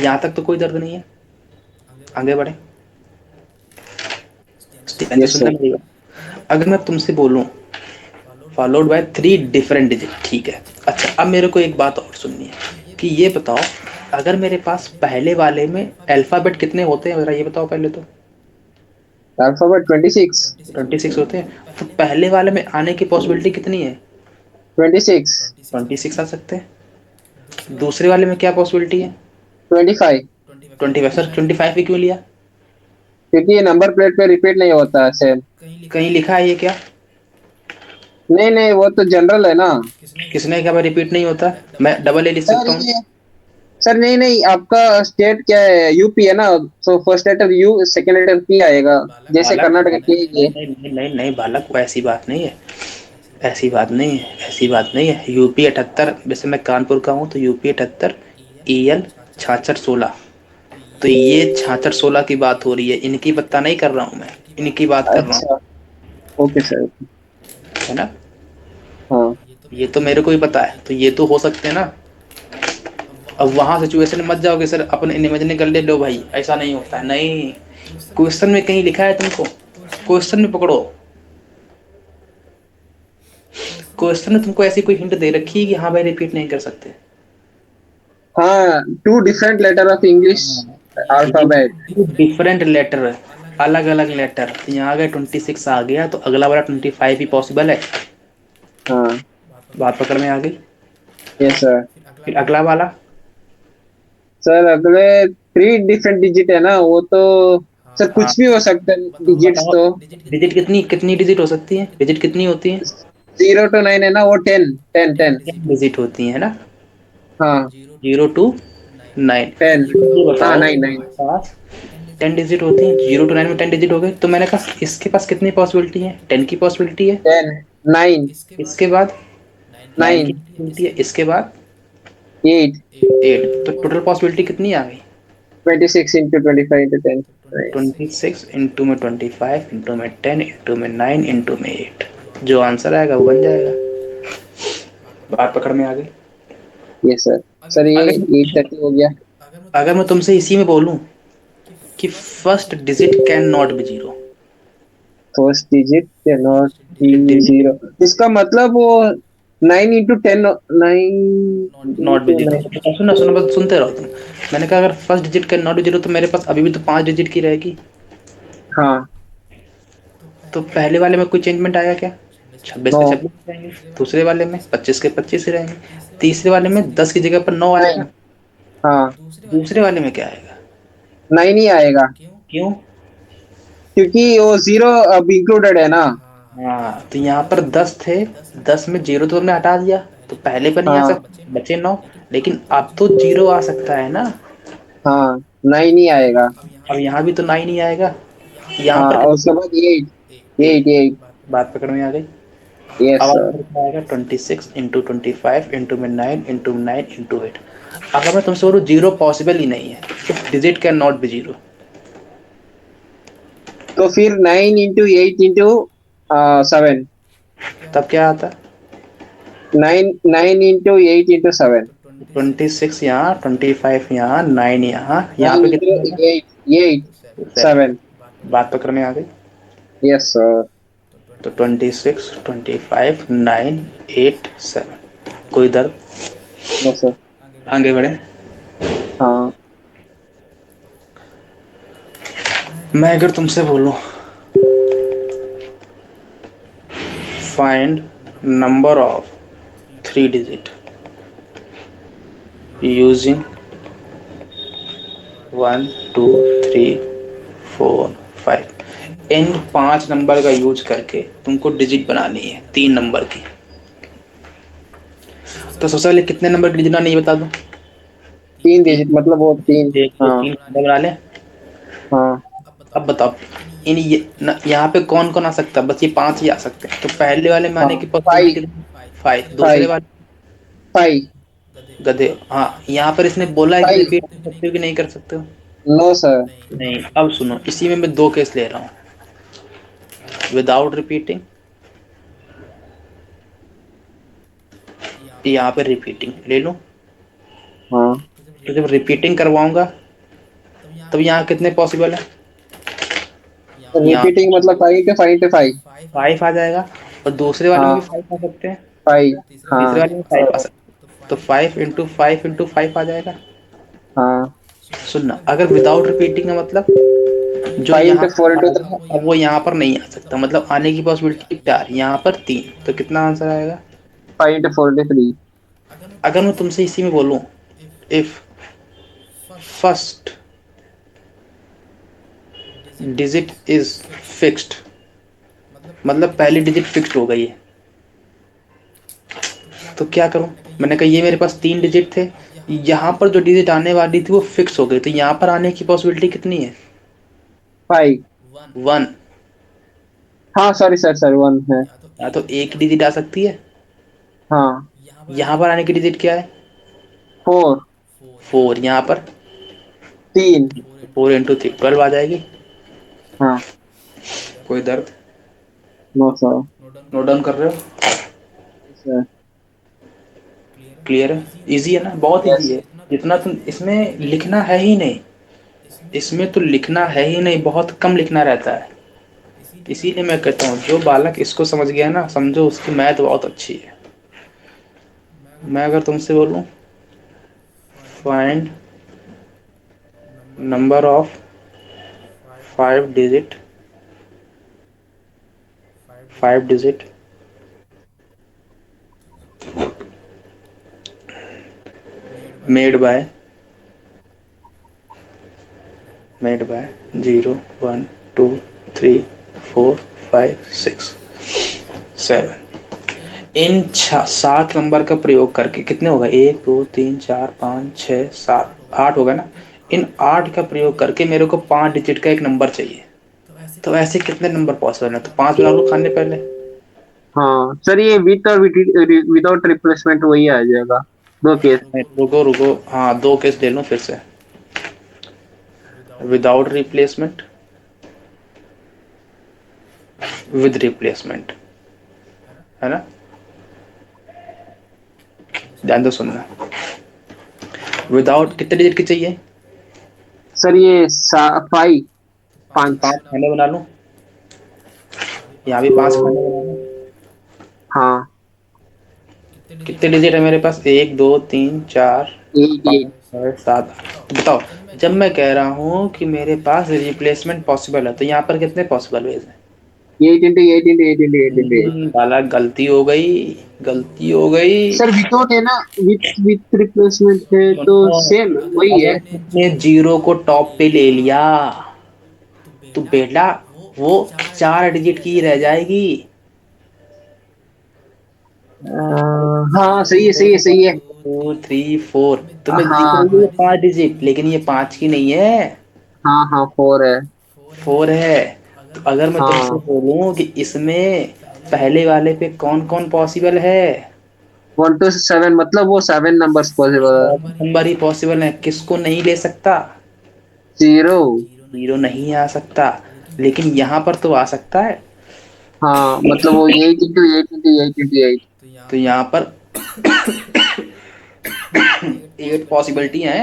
यहाँ तक तो कोई दर्द नहीं है, आगे बढ़े। ध्यान से यस सुनना सर। मेरी बात। अगर मैं तुमसे बोलूं फॉलोड बाय 3 डिफरेंट डिजिट, ठीक है। अच्छा, अब मेरे को एक बात और सुननी है कि ये बताओ, अगर मेरे पास पहले वाले में अल्फ़ाबेट कितने होते हैं, जरा ये बताओ पहले तो। अल्फाबेट 26। 26 होते हैं। तो पहले वाले में आने की पॉसिबिलिटी कितनी है? 26। 26 आ सकते हैं। दूसरे वाले में क्या पॉसिबिलिटी है? 25। 25। सर 25 ही क्यों लिया? क्योंकि ये नंबर प्लेट पे रिपीट नहीं होता है सेम। कहीं लिखा है ये क्या? नहीं नहीं, वो तो जनरल है ना। किसने कहा रिपीट नहीं होता? मैं डबल ए लिख सर सकता हूँ। ये, सर नहीं नहीं, आपका स्टेट क्या है? यूपी है ना, तो first letter U, second letter P आएगा। जैसे बालक, कर्नाटक की है नहीं ये। नहीं नहीं नहीं नहीं बालक, वो ऐसी बात नहीं है, ऐसी बात नहीं है, ऐसी बात नहीं है। यूपी 78, वैसे मैं कानपुर का हूँ, तो यूपी 78 EL 6616। तो ये 6616 की बात हो रही है, इनकी पत्ता नहीं कर रहा हूँ मैं, इनकी बात कर रहा हूँ, अच्छा, ओके सर। है ना। हाँ। ये तो मेरे को ही पता है, तो ये तो हो सकते हैं ना। अब वहां सिचुएशन में मत जाओगे सर अपन इमेजिन कर ले लो भाई, ऐसा नहीं होता है, नहीं। क्वेश्चन में कहीं लिखा है तुमको? क्वेश्चन में पकड़ो, क्वेश्चन में तुमको ऐसी कोई हिंट दे रखी है कि हाँ भाई रिपीट नहीं कर सकते। हाँ, 2 डिफरेंट लेटर ऑफ इंग्लिश ये अल्फाबेट। डिफरेंट लेटर, अलग अलग लेटर। तो यहाँ अगर 26 आ गया तो अगला वाला 25 भी पॉसिबल है। हाँ। बात पकड़ में आ गई। Yes sir. फिर अगला वाला, सर अगले 3 डिफरेंट डिजिट है ना, वो तो सर हाँ कुछ भी हो सकता है डिजिट्स बताओ, तो। डिजिट कितनी कितनी डिजिट हो सकती है? डिजिट कितनी होती है? 0 to 9 है ना, वो 10, 10, 10। 10 डिजिट होती है ना, हाँ, 0 to 9। 10। ये हाँ, बताओ 9, मेरे 9। पास 10 डिजिट होती है, 0 to 9 में 10 डिजिट हो गए, तो मैंने कहा इसके पास कितनी पॉसिबिलिटी है? 10 की पॉसिबिलिटी है। 10, 9, इसके बाद 9 की 9, पॉसिबिलिटी है। इसके बाद 8। 8। तो टोटल पॉसिबिलिटी कितनी आ गई? 26 into 25 into 10। 26 इंटू में 25 इंटू में 10 इंटू में 9 इंटू में 8, जो आंसर आएगा वो बन जाएगा। बात पकड़ में आ गई। Yes sir. सर ये अगर 830 हो गया। अगर मैं तुमसे इसी में बोलूं कि first digit can not be zero, first digit can not be digit 0, इसका मतलब वो 9 into 10, 9 not be into zero, 9। सुनना सुनना बस सुनते रहो तुम। मैंने कहा अगर first digit can not be zero, तो मेरे पास अभी भी तो 5 डिजिट की रहेगी। हाँ। तो पहले वाले में कोई चेंजमेंट आया क्या? 26 नो के 26 रहेंगे, दूसरे वाले में 25 के 25 ही रहेंगे, तीसरे वाले में 10 की जगह पर 9 नाइन। आएगा, हाँ, दूसरे वाले में क्या आएगा? 9 ही आएगा क्यों? क्योंकि वो जीरो अब इंक्लूडेड है ना। हाँ, तो यहाँ पर 10 थे, 10 में जीरो तो हमने हटा दिया, तो पहले पर नहीं आ हाँ सकता, बचे 9, लेकिन अब तो जीरो आ सकता है ना। हाँ, 9 ही आएगा। अब यहाँ भी तो 9 ही आएगा, यहाँ हाँ, पर और उसके बाद 8, 8, 8। बात पकड़ में आ गई। यस अब सर। आंसर क्या आएगा? 26 इंटू 25 इंटू में 9 इंटू 9 इंटू 8। अगर मैं तुमसे बोलूँ जीरो पॉसिबल ही नहीं है, if digit can not be zero, तो फिर 9 into 8 into 7। तब क्या आता? 9 into 8 into 7। 26 यहाँ, 25 यहाँ, 9 यहाँ नाइन पे इंटू कितना होगा? Eight eight 7। 7। बात पकड़ में आ गई। Yes sir. तो 26, 25, 9, 8, 7। कोई दर्द? No sir. आगे बढ़े। हाँ। मैं अगर तुमसे बोलूं find number of 3 digit using 1, 2, 3, 4, 5, इन 5 नंबर का यूज करके तुमको डिजिट बनानी है 3 नंबर की। तो सबसे पहले कितने नंबर की डिजिट बनानी है बता दो? 3 डिजिट मतलब वो तीन। एक दो हाँ। तीन नंबर बना ले। हाँ। अब बताओ, इन यहाँ पे कौन कौन आ सकता है? बस ये 5 ही आ सकते हैं, तो पहले वाले में हाँ। आने की पॉसिबिलिटी 5। कितनी? 5। दूसरे 5। वाले? 5। गधे। हाँ, यहाँ पर इसने बोला है कि 5। रिपीट कर सकते हो कि नहीं कर सकते हो? No sir. नहीं। अब सुनो, इसी में मैं 2 केस ले रहा हूँ, विदाउट रिपीटिंग, यहाँ पे रिपीटिंग ले लूँ। हाँ, तो जब रिपीटिंग करवाऊंगा तब यहाँ कितने पॉसिबल है? यहाँ रिपीटिंग मतलब 5 into 5 into 5। 5 आ जाएगा, और दूसरे वाले में भी हाँ। 5 आ सकते हैं, 5। तीसरे हाँ। वाले में 5 आ सकते हैं, तो 5 into 5 आ जाएगा। हाँ। सुनना, अगर विदाउट रिपीटिंग का मतलब जो 5 यहाँ into 4 पर into आएगा अब वो यहाँ पर नहीं आ सकता, मतलब आने की पॉसिबिलिटी 4, यहाँ पर 3, तो कितना आंसर आएगा? 5 into 4 into 3। अगर मैं तुमसे इसी में बोलूं if first digit is fixed, मतलब पहली डिजिट फिक्स्ड हो गई है, तो क्या करूं? मैंने कहा ये मेरे पास 3 डिजिट थे, यहाँ पर जो डिजिट आने वाली थी वो फिक्स हो गई, तो यहाँ पर आने की पॉसिबिलिटी कितनी है? 5। 1। हाँ सॉरी सर, सर 1 है। या तो एक डिजिट आ सकती है, हाँ। यहाँ पर आने की डिजिट क्या है? 4। 4। यहाँ पर 3। 4 into 3 12 आ जाएगी। हाँ। कोई दर्द? No sir. नोट डाउन कर रहे हो? सर। क्लियर है? इजी है ना, बहुत यस। इजी है। जितना तुम इसमें लिखना है ही नहीं, इसमें तो लिखना है ही नहीं, बहुत कम लिखना रहता है। इसीलिए मैं कहता हूँ जो बालक इसको समझ गया ना, समझो उसकी मैथ बहुत अच्छी है। मैं अगर तुमसे बोलूँ find number of 5 digit made by 0, 1, 2, 3, 4, 5, 6, 7, in 7 number का प्रयोग करके कितने होगा? 1, 2, 3, 4, 5, 6, 7, 8 होगा ना। इन 8 का प्रयोग करके मेरे को 5 डिजिट का एक नंबर चाहिए, तो ऐसे कितने नंबर पॉसिबल है? तो 5 बना लो खाने पहले। हाँ सर, ये विद और विदाउट रिप्लेसमेंट वही आ जाएगा। 2 केस। रुको रुको, हाँ 2 केस ले लो फिर से, विदाउट रिप्लेसमेंट, विद रिप्लेसमेंट, है ना? ध्यान दो सुनना, विदाउट कितने डिजिट की चाहिए? सर ये 5। 5। 5 खाने बना लूं, यहाँ भी 5 खाने बना लूं। हाँ। कितने डिजिट है मेरे पास? 1, 2, 3, 4, 8, 5, 8। 6, 7। तो बताओ, जब मैं कह रहा हूँ कि मेरे पास रिप्लेसमेंट पॉसिबल है, तो यहाँ पर कितने पॉसिबल वेज हैं? 8 into 8 into 8 into 8 into 8। बालक गलती हो गई, गलती हो गई। सर विदाउट है ना, विथ रिप्लेसमेंट है तो सुनो, सेम वही है। अगर तुमने जीरो को टॉप पे ले लिया तो बेटा वो 4 डिजिट की रह जाएगी। हाँ सही है, सही है, सही है। 2 3 4, तुम्हें दिख हाँ रही है 5 डिजिट, लेकिन ये 5 की नहीं है, हाँ हाँ, 4 है। 4 है। तो अगर मैं तुमसे हाँ, बोलूं कि इसमें पहले वाले पे कौन कौन पॉसिबल है, 1 to 7, मतलब वो 7 नंबर्स पॉसिबल है। 7 नंबर ही पॉसिबल है, किसको नहीं ले सकता? 0। जीरो नहीं आ सकता, लेकिन यहाँ पर तो आ सकता है। हाँ, मतलब वो 8 into 8 into 8 into 8। तो यहाँ पर 8 पॉसिबिलिटी है।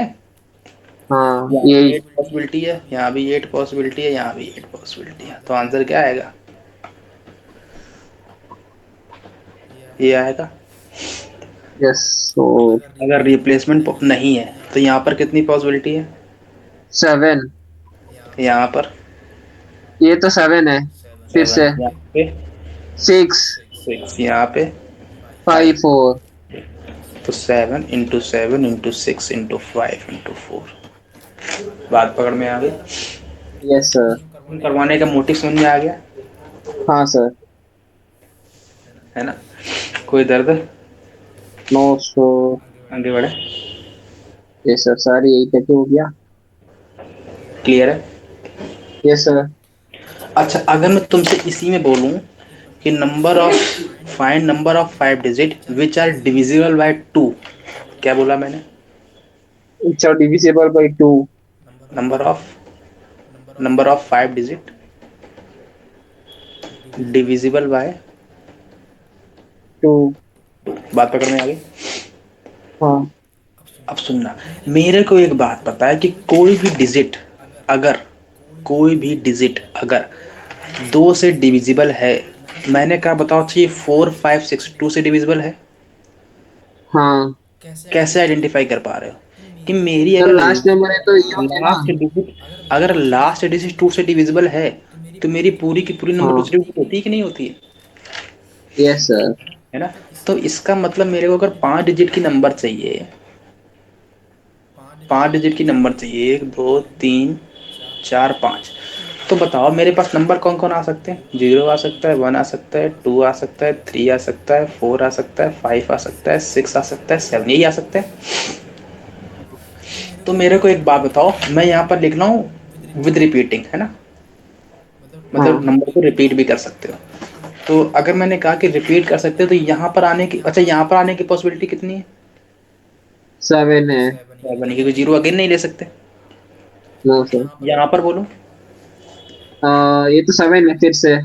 हाँ यहाँ भी यही। 8 पॉसिबिलिटी है, यहाँ भी 8 पॉसिबिलिटी है, यहाँ भी 8 पॉसिबिलिटी है, तो आंसर क्या आएगा? ये आएगा। यस। तो अगर रिप्लेसमेंट नहीं है तो यहाँ पर कितनी पॉसिबिलिटी है? 7। यहाँ पर ये तो 7 है। फिर 7, से यहाँ पे 6, 6, यहाँ पे 5, 5। 4। तो 7 into 7 into 6 into 5 into 4। बात पकड़ में आ गई? Yes sir. करवाने का मोटिव समझ में आ गया, हाँ सर। है ना? कोई दर्द? नो सो। आगे बढ़े। यस सर, सारी 8 तक हो गया। क्लियर है? Yes sir. अच्छा, अगर मैं तुमसे इसी में बोलूं कि number of 5 digit which are divisible by 2, क्या बोला मैंने? अच्छा, divisible by 2। Number of 5 digit divisible by 2। 2। बात पकड़ में आ गई? हाँ अब सुनना, मेरे को एक बात पता है कि अगर कोई भी डिजिट अगर 2 से डिविजिबल है, मैंने कहा बताओ चाहिए 4 5 6 2 से डिविजिबल है? हाँ। कैसे आइडेंटिफाई कर पा रहे हो कि मेरी तो अगर लास्ट नंबर है तो ये हो गया ना। लास्ट डिजिट अगर लास्ट डिजिट 2 से डिविजिबल है, तो मेरी पूरी की पूरी नंबर 2 हाँ। से डिविजिबल होती है कि नहीं होती है? Yes sir. है ना? तो इसका मतलब मेरे को अगर 5 डिजिट की नंबर चाहिए, 5 डिजिट की नंबर चाहिए, 1 2 3 4 5, तो बताओ मेरे पास नंबर कौन कौन आ सकते हैं? 0 आ सकता है, 1 आ सकता है, 2 आ सकता है, 3 आ सकता है, 4 आ सकता है, 5 आ सकता है, 6 आ सकता है, 7 यही आ सकते हैं। तो मेरे को एक बात बताओ, मैं यहाँ पर लिख रहा हूँ विद रिपीटिंग, है ना? मतलब हाँ, नंबर को रिपीट भी कर सकते हो। तो अगर मैंने कहा कि रिपीट कर सकते हो, तो यहाँ पर आने की, अच्छा यहाँ पर आने की पॉसिबिलिटी कितनी है? 7 है। 7, क्योंकि 0 अगेन नहीं ले सकते। No sir. यहाँ पर बोलो। ये तो 7 है फिर से।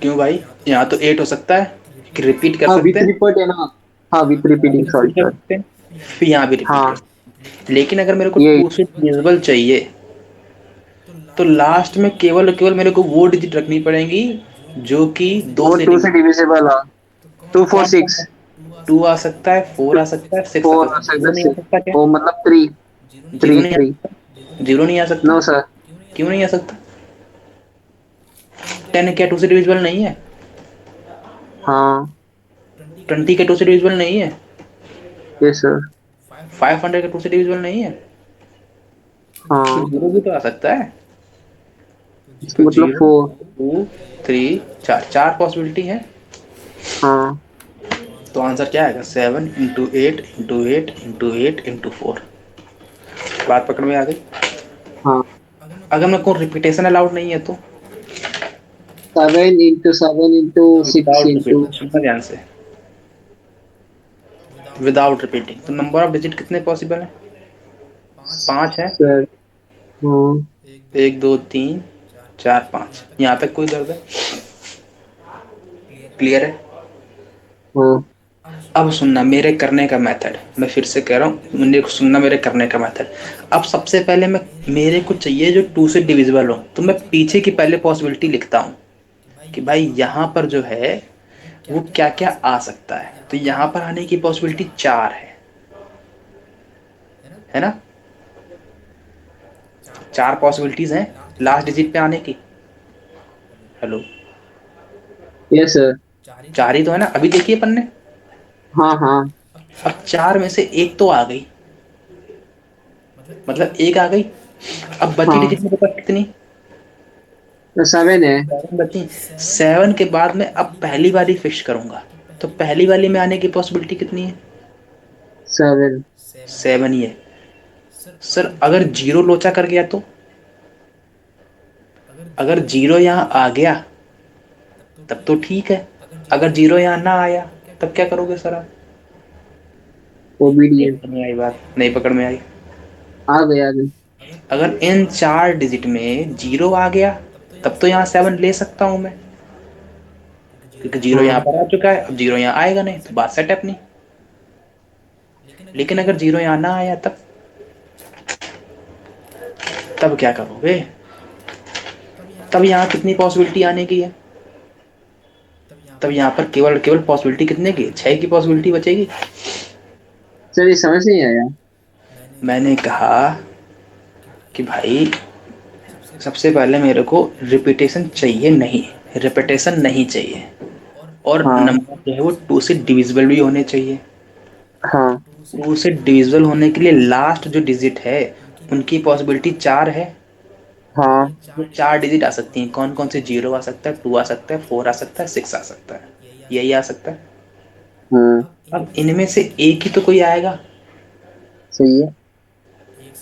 क्यों भाई? यहाँ तो 8 हो सकता है कि रिपीट कर हाँ, सकते विथ हैं, रिपोर्ट है ना। हाँ, विथ यहाँ भी रिपीटिंग, सॉरी रिपीट कर सर। सकते हैं, फिर यहाँ भी रिपीट कर हाँ, सकते हैं। लेकिन अगर मेरे को ये 2 से डिविजिबल चाहिए, तो लास्ट में केवल और केवल मेरे को वो डिजिट रखनी पड़ेंगी जो कि 2 वो से 2 से डिविजिबल। डिविजिबल है। तो 2 4 कौन कौन 6। है? 2 आ सकता है, 4 आ सकता है, 6 आ 4 सकता आ है, सकता 0 है, नहीं आ 6। सकता क्या? वो मतलब 3। 0 3 नहीं आ 3। सकता, 0 नहीं आ सकता। No sir. क्यों नहीं आ सकता? 10 क्या 2 से डिविजिबल नहीं है? हाँ। 20 क्या 2 से डिविजिबल नहीं है? Yes sir. 500 का 2 से डिविजिबल नहीं है? तो हाँ, 0 भी तो आ सकता है। इसका तो मतलब 0 4। 2 3 4, 4 पॉसिबिलिटी है। हाँ तो आंसर क्या आएगा? 7 into 8 into 8 into 8 into 4। बात पकड़ में आ गई? हाँ। अगर मैं कोई रिपीटेशन अलाउड नहीं है तो 7 into 7 into 6 without into। Repeating, सुनना ध्यान से, विदाउट रिपीटिंग, तो नंबर ऑफ डिजिट कितने पॉसिबल है? 5 है। सर। हाँ 1 2 3 4 5, यहाँ तक कोई दर्द है? क्लियर है? हाँ। अब सुनना मेरे करने का मेथड, मैं फिर से कह रहा हूँ, मुझे सुनना मेरे करने का मेथड। अब सबसे पहले मेरे को चाहिए जो 2 से डिविजिबल हो, तो मैं पीछे की पहले पॉसिबिलिटी लिखता हूँ कि भाई यहाँ पर जो है वो क्या क्या आ सकता है। तो यहाँ पर आने की पॉसिबिलिटी 4 है ना? 4 पॉसिबिलिटीज हैं लास्ट डिजिट पे आने की। हेलो? Yes sir. 4 ही तो है ना, अभी देखिए अपन ने। हाँ हाँ। अब 4 में से एक तो आ गई, मतलब एक आ गई। अब बची हाँ डिजिट मेरे पास कितनी? तो 7 है। 7 बची। 7 के बाद में अब पहली वाली फिक्स करूंगा, तो पहली वाली में आने की पॉसिबिलिटी कितनी है? 7। 7 ही है। सर अगर जीरो लोचा कर गया तो, अगर जीरो यहाँ आ गया तब तो ठीक है, अगर जीरो यहाँ ना आया तब क्या करोगे सर आप? नहीं ओबीडियंट। पकड़ में आई बात, नहीं पकड़ में आई। आ गया आ गया। अगर इन 4 डिजिट में जीरो आ गया तब तो यहाँ 7 ले सकता हूं मैं, क्योंकि जीरो यहाँ हाँ पर आ चुका है, अब जीरो यहाँ आएगा नहीं तो बात सेट है अपनी। लेकिन अगर जीरो यहाँ ना आया तब क्या करोगे? तब यहाँ कितनी पॉसिबिलिटी आने की है? तब यहाँ पर केवल केवल पॉसिबिलिटी कितने की? 6 की पॉसिबिलिटी बचेगी। चलिए, समझ नहीं आया। मैंने कहा कि भाई सबसे पहले मेरे को रिपीटेशन चाहिए नहीं, रिपीटेशन नहीं चाहिए, और हाँ नंबर जो है वो 2 से डिविजिबल भी होने चाहिए। हाँ 2 से डिविजिबल होने के लिए लास्ट जो डिजिट है उनकी पॉसिबिलिटी 4 है। हाँ। वो 4 डिजिट आ सकती हैं, कौन कौन से? 0 आ सकता है, 2 आ सकता है, 4 आ सकता है, 6 आ सकता है, यही आ सकता है। हम्म। अब इनमें से एक ही तो कोई आएगा, सही है।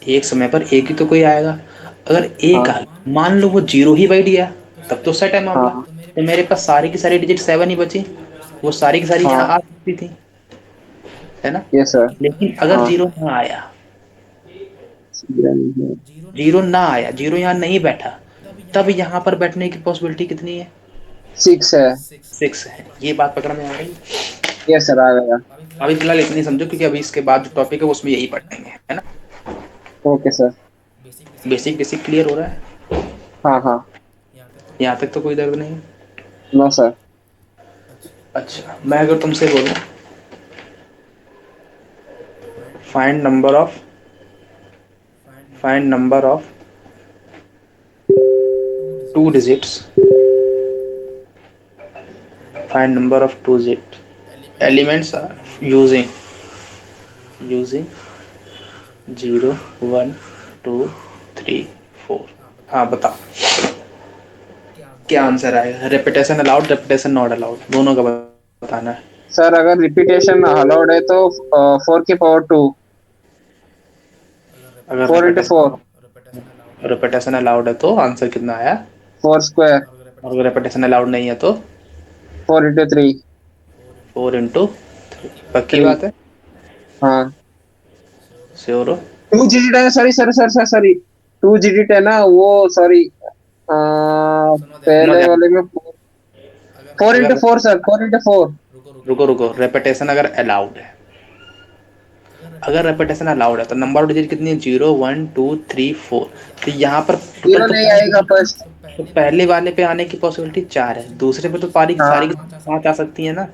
एक समय पर एक ही तो कोई आएगा। अगर एक आ हाँ गया, मान लो वो जीरो ही बैठ गया, तब तो सेट है मामला। हाँ तो मेरे पास सारी की सारी डिजिट 7 ही बची, वो सारी की सारी यहाँ हाँ। आ सकती थी, है ना? Yes sir. लेकिन अगर हाँ। जीरो ना आया, जीरो ना आया, जीरो यहाँ नहीं बैठा, तब यहाँ पर बैठने की पॉसिबिलिटी कितनी है? 6 है। 6 है। ये बात पकड़ में आ रही? यस सर, आ गया। अभी फिलहाल इतनी समझो, क्योंकि अभी इसके बाद जो टॉपिक है वो उसमें यही पढ़ेंगे, है ना? Okay sir. Basic basic clear हो रहा है? हाँ हाँ। यहाँ तक तो कोई दर्द नहीं? No sir. अच्छा, मैं अगर तुमसे बोलूं find number of find number of 2 digits, find number of 2 digit elements are using 0 1 2 3 4। हाँ बताओ क्या आंसर आएगा? Repetition allowed, repetition not allowed, दोनों का बताना है। सर, अगर रिपीटेशन अलाउड है तो 4 की पावर 2। अगर 4 into 4। रेपिटेशन अलाउड है तो आंसर कितना आया? 4 square। और अगर रेपिटेशन अलाउड नहीं है तो 4 into 3। 4 into 3। पक्की 3। बात है? हाँ। श्योर हो? 2 digit है, sorry sorry sorry sorry sorry. 2 digit है ना वो, सॉरी। सुनो पहले ध्यान। वाले में 4 into 4 अगर सर, 4 into 4। रुको रुको, रेपिटेशन अगर अलाउड है, अगर रेपिटेशन अलाउड है तो नंबर ऑफ डिजिट कितनी है? 0 1 2 3 4। तो यहाँ पर टोटल 0 तो नहीं 5 आएगा डिजिट। फर्स्ट। तो पहले वाले पे आने की पॉसिबिलिटी 4 है, दूसरे पे तो सारी सारी हाँ 5 आ सकती है ना?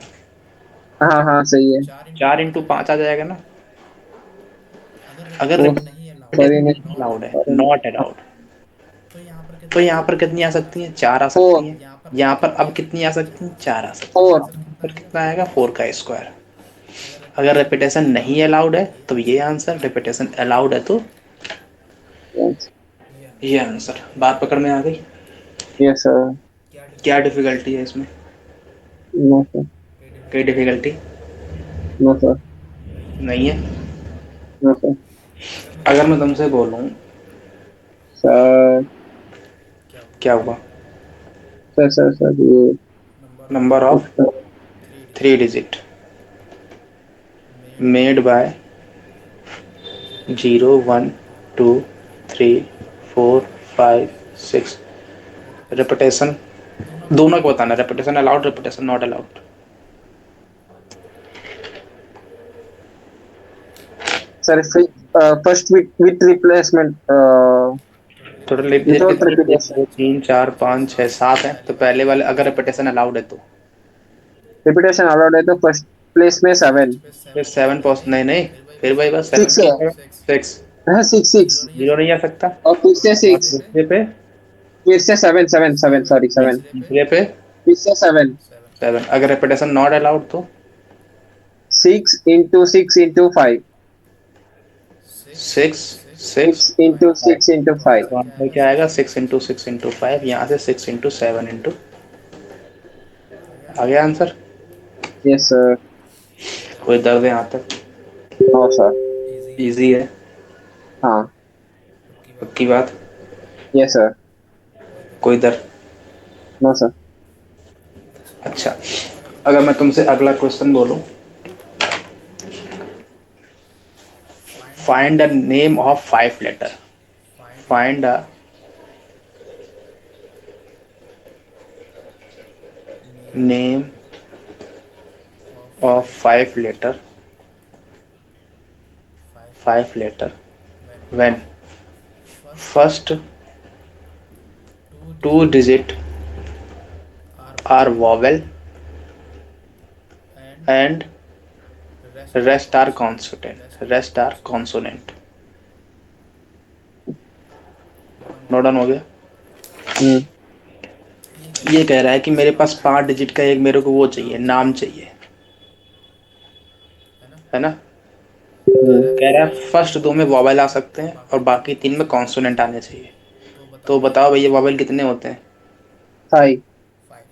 हाँ हाँ, सही है। 4 into 5 आ जाएगा ना? अगर वो सॉरी रेपिटेशन नहीं। अलाउड है, नॉट अलाउड, तो यहाँ पर कितनी आ सकती हैं? 4 आ सकती 4। हैं। यहाँ पर अब कितनी आ सकती हैं? 4 आ सकती हैं। 4। पर कितना आएगा? 4 का स्क्वायर। अगर रेपिटेशन नहीं अलाउड है तो ये आंसर, रेपिटेशन अलाउड है तो ये आंसर। बात पकड़ में आ गई? Yes sir. क्या डिफिकल्टी है इसमें? No sir. कोई डिफिकल्टी नो सर। नहीं है? No sir. अगर मैं तुमसे बोलूं सर क्या हुआ? सर सर सर ये number of 3 digit made by 0 1 2 3 4 5 6। Repetition दोनों को बताना, repetition allowed, repetition not allowed. Sir, first with replacement, total digit without कितनी है? 1 रिपीटेशन। 2 3 4 5 6 7 है, तो पहले वाले अगर रेपिटेशन अलाउड है तो रिपीटेशन अलाउड है तो फर्स्ट प्लेस में 7। फिर 7 पॉस नहीं नहीं, फिर भाई बस 7 6 क्या है। है? 6। हाँ, 6 6। जीरो नहीं आ सकता। और फिर से और 6। दूसरे पे फिर से 7 7 7, सॉरी 7। तीसरे पे फिर से 7। 7 अगर रेपिटेशन नॉट अलाउड तो 6 into 6 into 5। 6 6 6 into 6 into 5। तो आंसर क्या आएगा 6 into 6 into 5 यहाँ से 6 into 7 into आ गया आंसर। Yes sir. कोई दर्द है यहाँ तक? No sir. इजी है। हाँ। पक्की बात? Yes sir. कोई दर्द? No sir. अच्छा, अगर मैं तुमसे अगला क्वेश्चन बोलूं, find the name of 5 letter. Find the name of 5 letter, 5 letter when first 2 digit are vowel and rest are consonant। Note down हो गया? हम्म। ये कह रहा है कि मेरे पास 5 डिजिट का एक मेरे को वो चाहिए, नाम चाहिए, है ना? हम्म। कह रहा है फर्स्ट 2 में वॉवेल आ सकते हैं और बाकी 3 में कॉन्सोनेंट आने चाहिए। तो बताओ भैया वॉवेल कितने होते हैं? 5।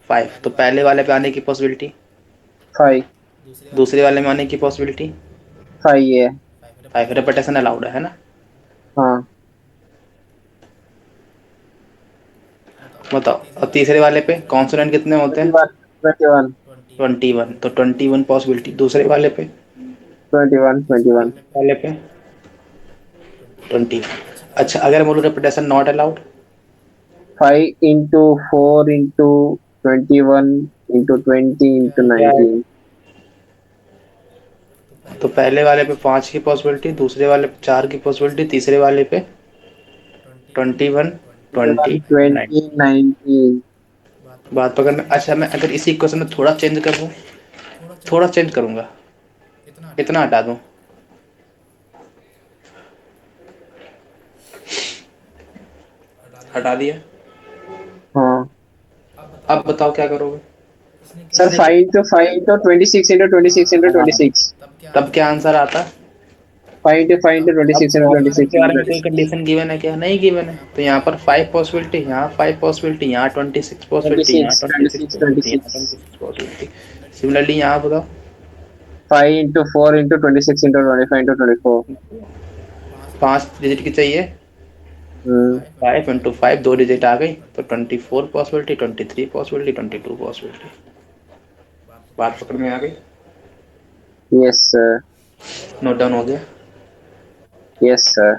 5। तो पहले वाले पे आने की पॉसिबिलिटी, 5। दूसरे वाले में आने की पॉसिबिलिटी 5 है। 5। रेपिटेशन अलाउड है ना? हाँ। बताओ। और तीसरे वाले पे कॉन्सोनेंट कितने होते हैं? 21। 21। 21। तो 21 पॉसिबिलिटी दूसरे वाले पे, 21। 21। वाले पे 20। अच्छा, अगर बोलो repetition not allowed? 5 into 4 into 21 into 19। तो पहले वाले पे 5 की पॉसिबिलिटी, दूसरे वाले पे 4 की पॉसिबिलिटी, तीसरे वाले पे 21 20 20 9। 19। बात पकड़ना। अच्छा, मैं अगर इसी क्वेश्चन में थोड़ा चेंज कर दूं, थोड़ा चेंज करूंगा, इतना हटा दूं, हटा दिया। हाँ अब बताओ क्या करोगे? सर, इसने 5 into 5 into 26 into 26 into 26। तब क्या आंसर आता? 5 into 5 into अब 26 into कॉन्सोनेंट 26 के into बारे में कोई 26। कंडीशन गिवन है क्या? नहीं गिवन है। तो यहाँ पर 5 पॉसिबिलिटी, यहाँ 5 पॉसिबिलिटी, यहाँ 26 पॉसिबिलिटी, यहाँ 26 26 26 पॉसिबिलिटी, यहाँ 26। 26 पॉसिबिलिटी। सिमिलरली यहाँ बताओ। 5 into 4 into 26 into 25 into 24। 5 digit की चाहिए, हम्म। 5 into 5 2 डिजिट आ गई, तो 24 पॉसिबिलिटी, 23 पॉसिबिलिटी, 22 पॉसिबिलिटी। बात पकड़ में आ गई? Yes sir. नोट डाउन हो गया? Yes sir.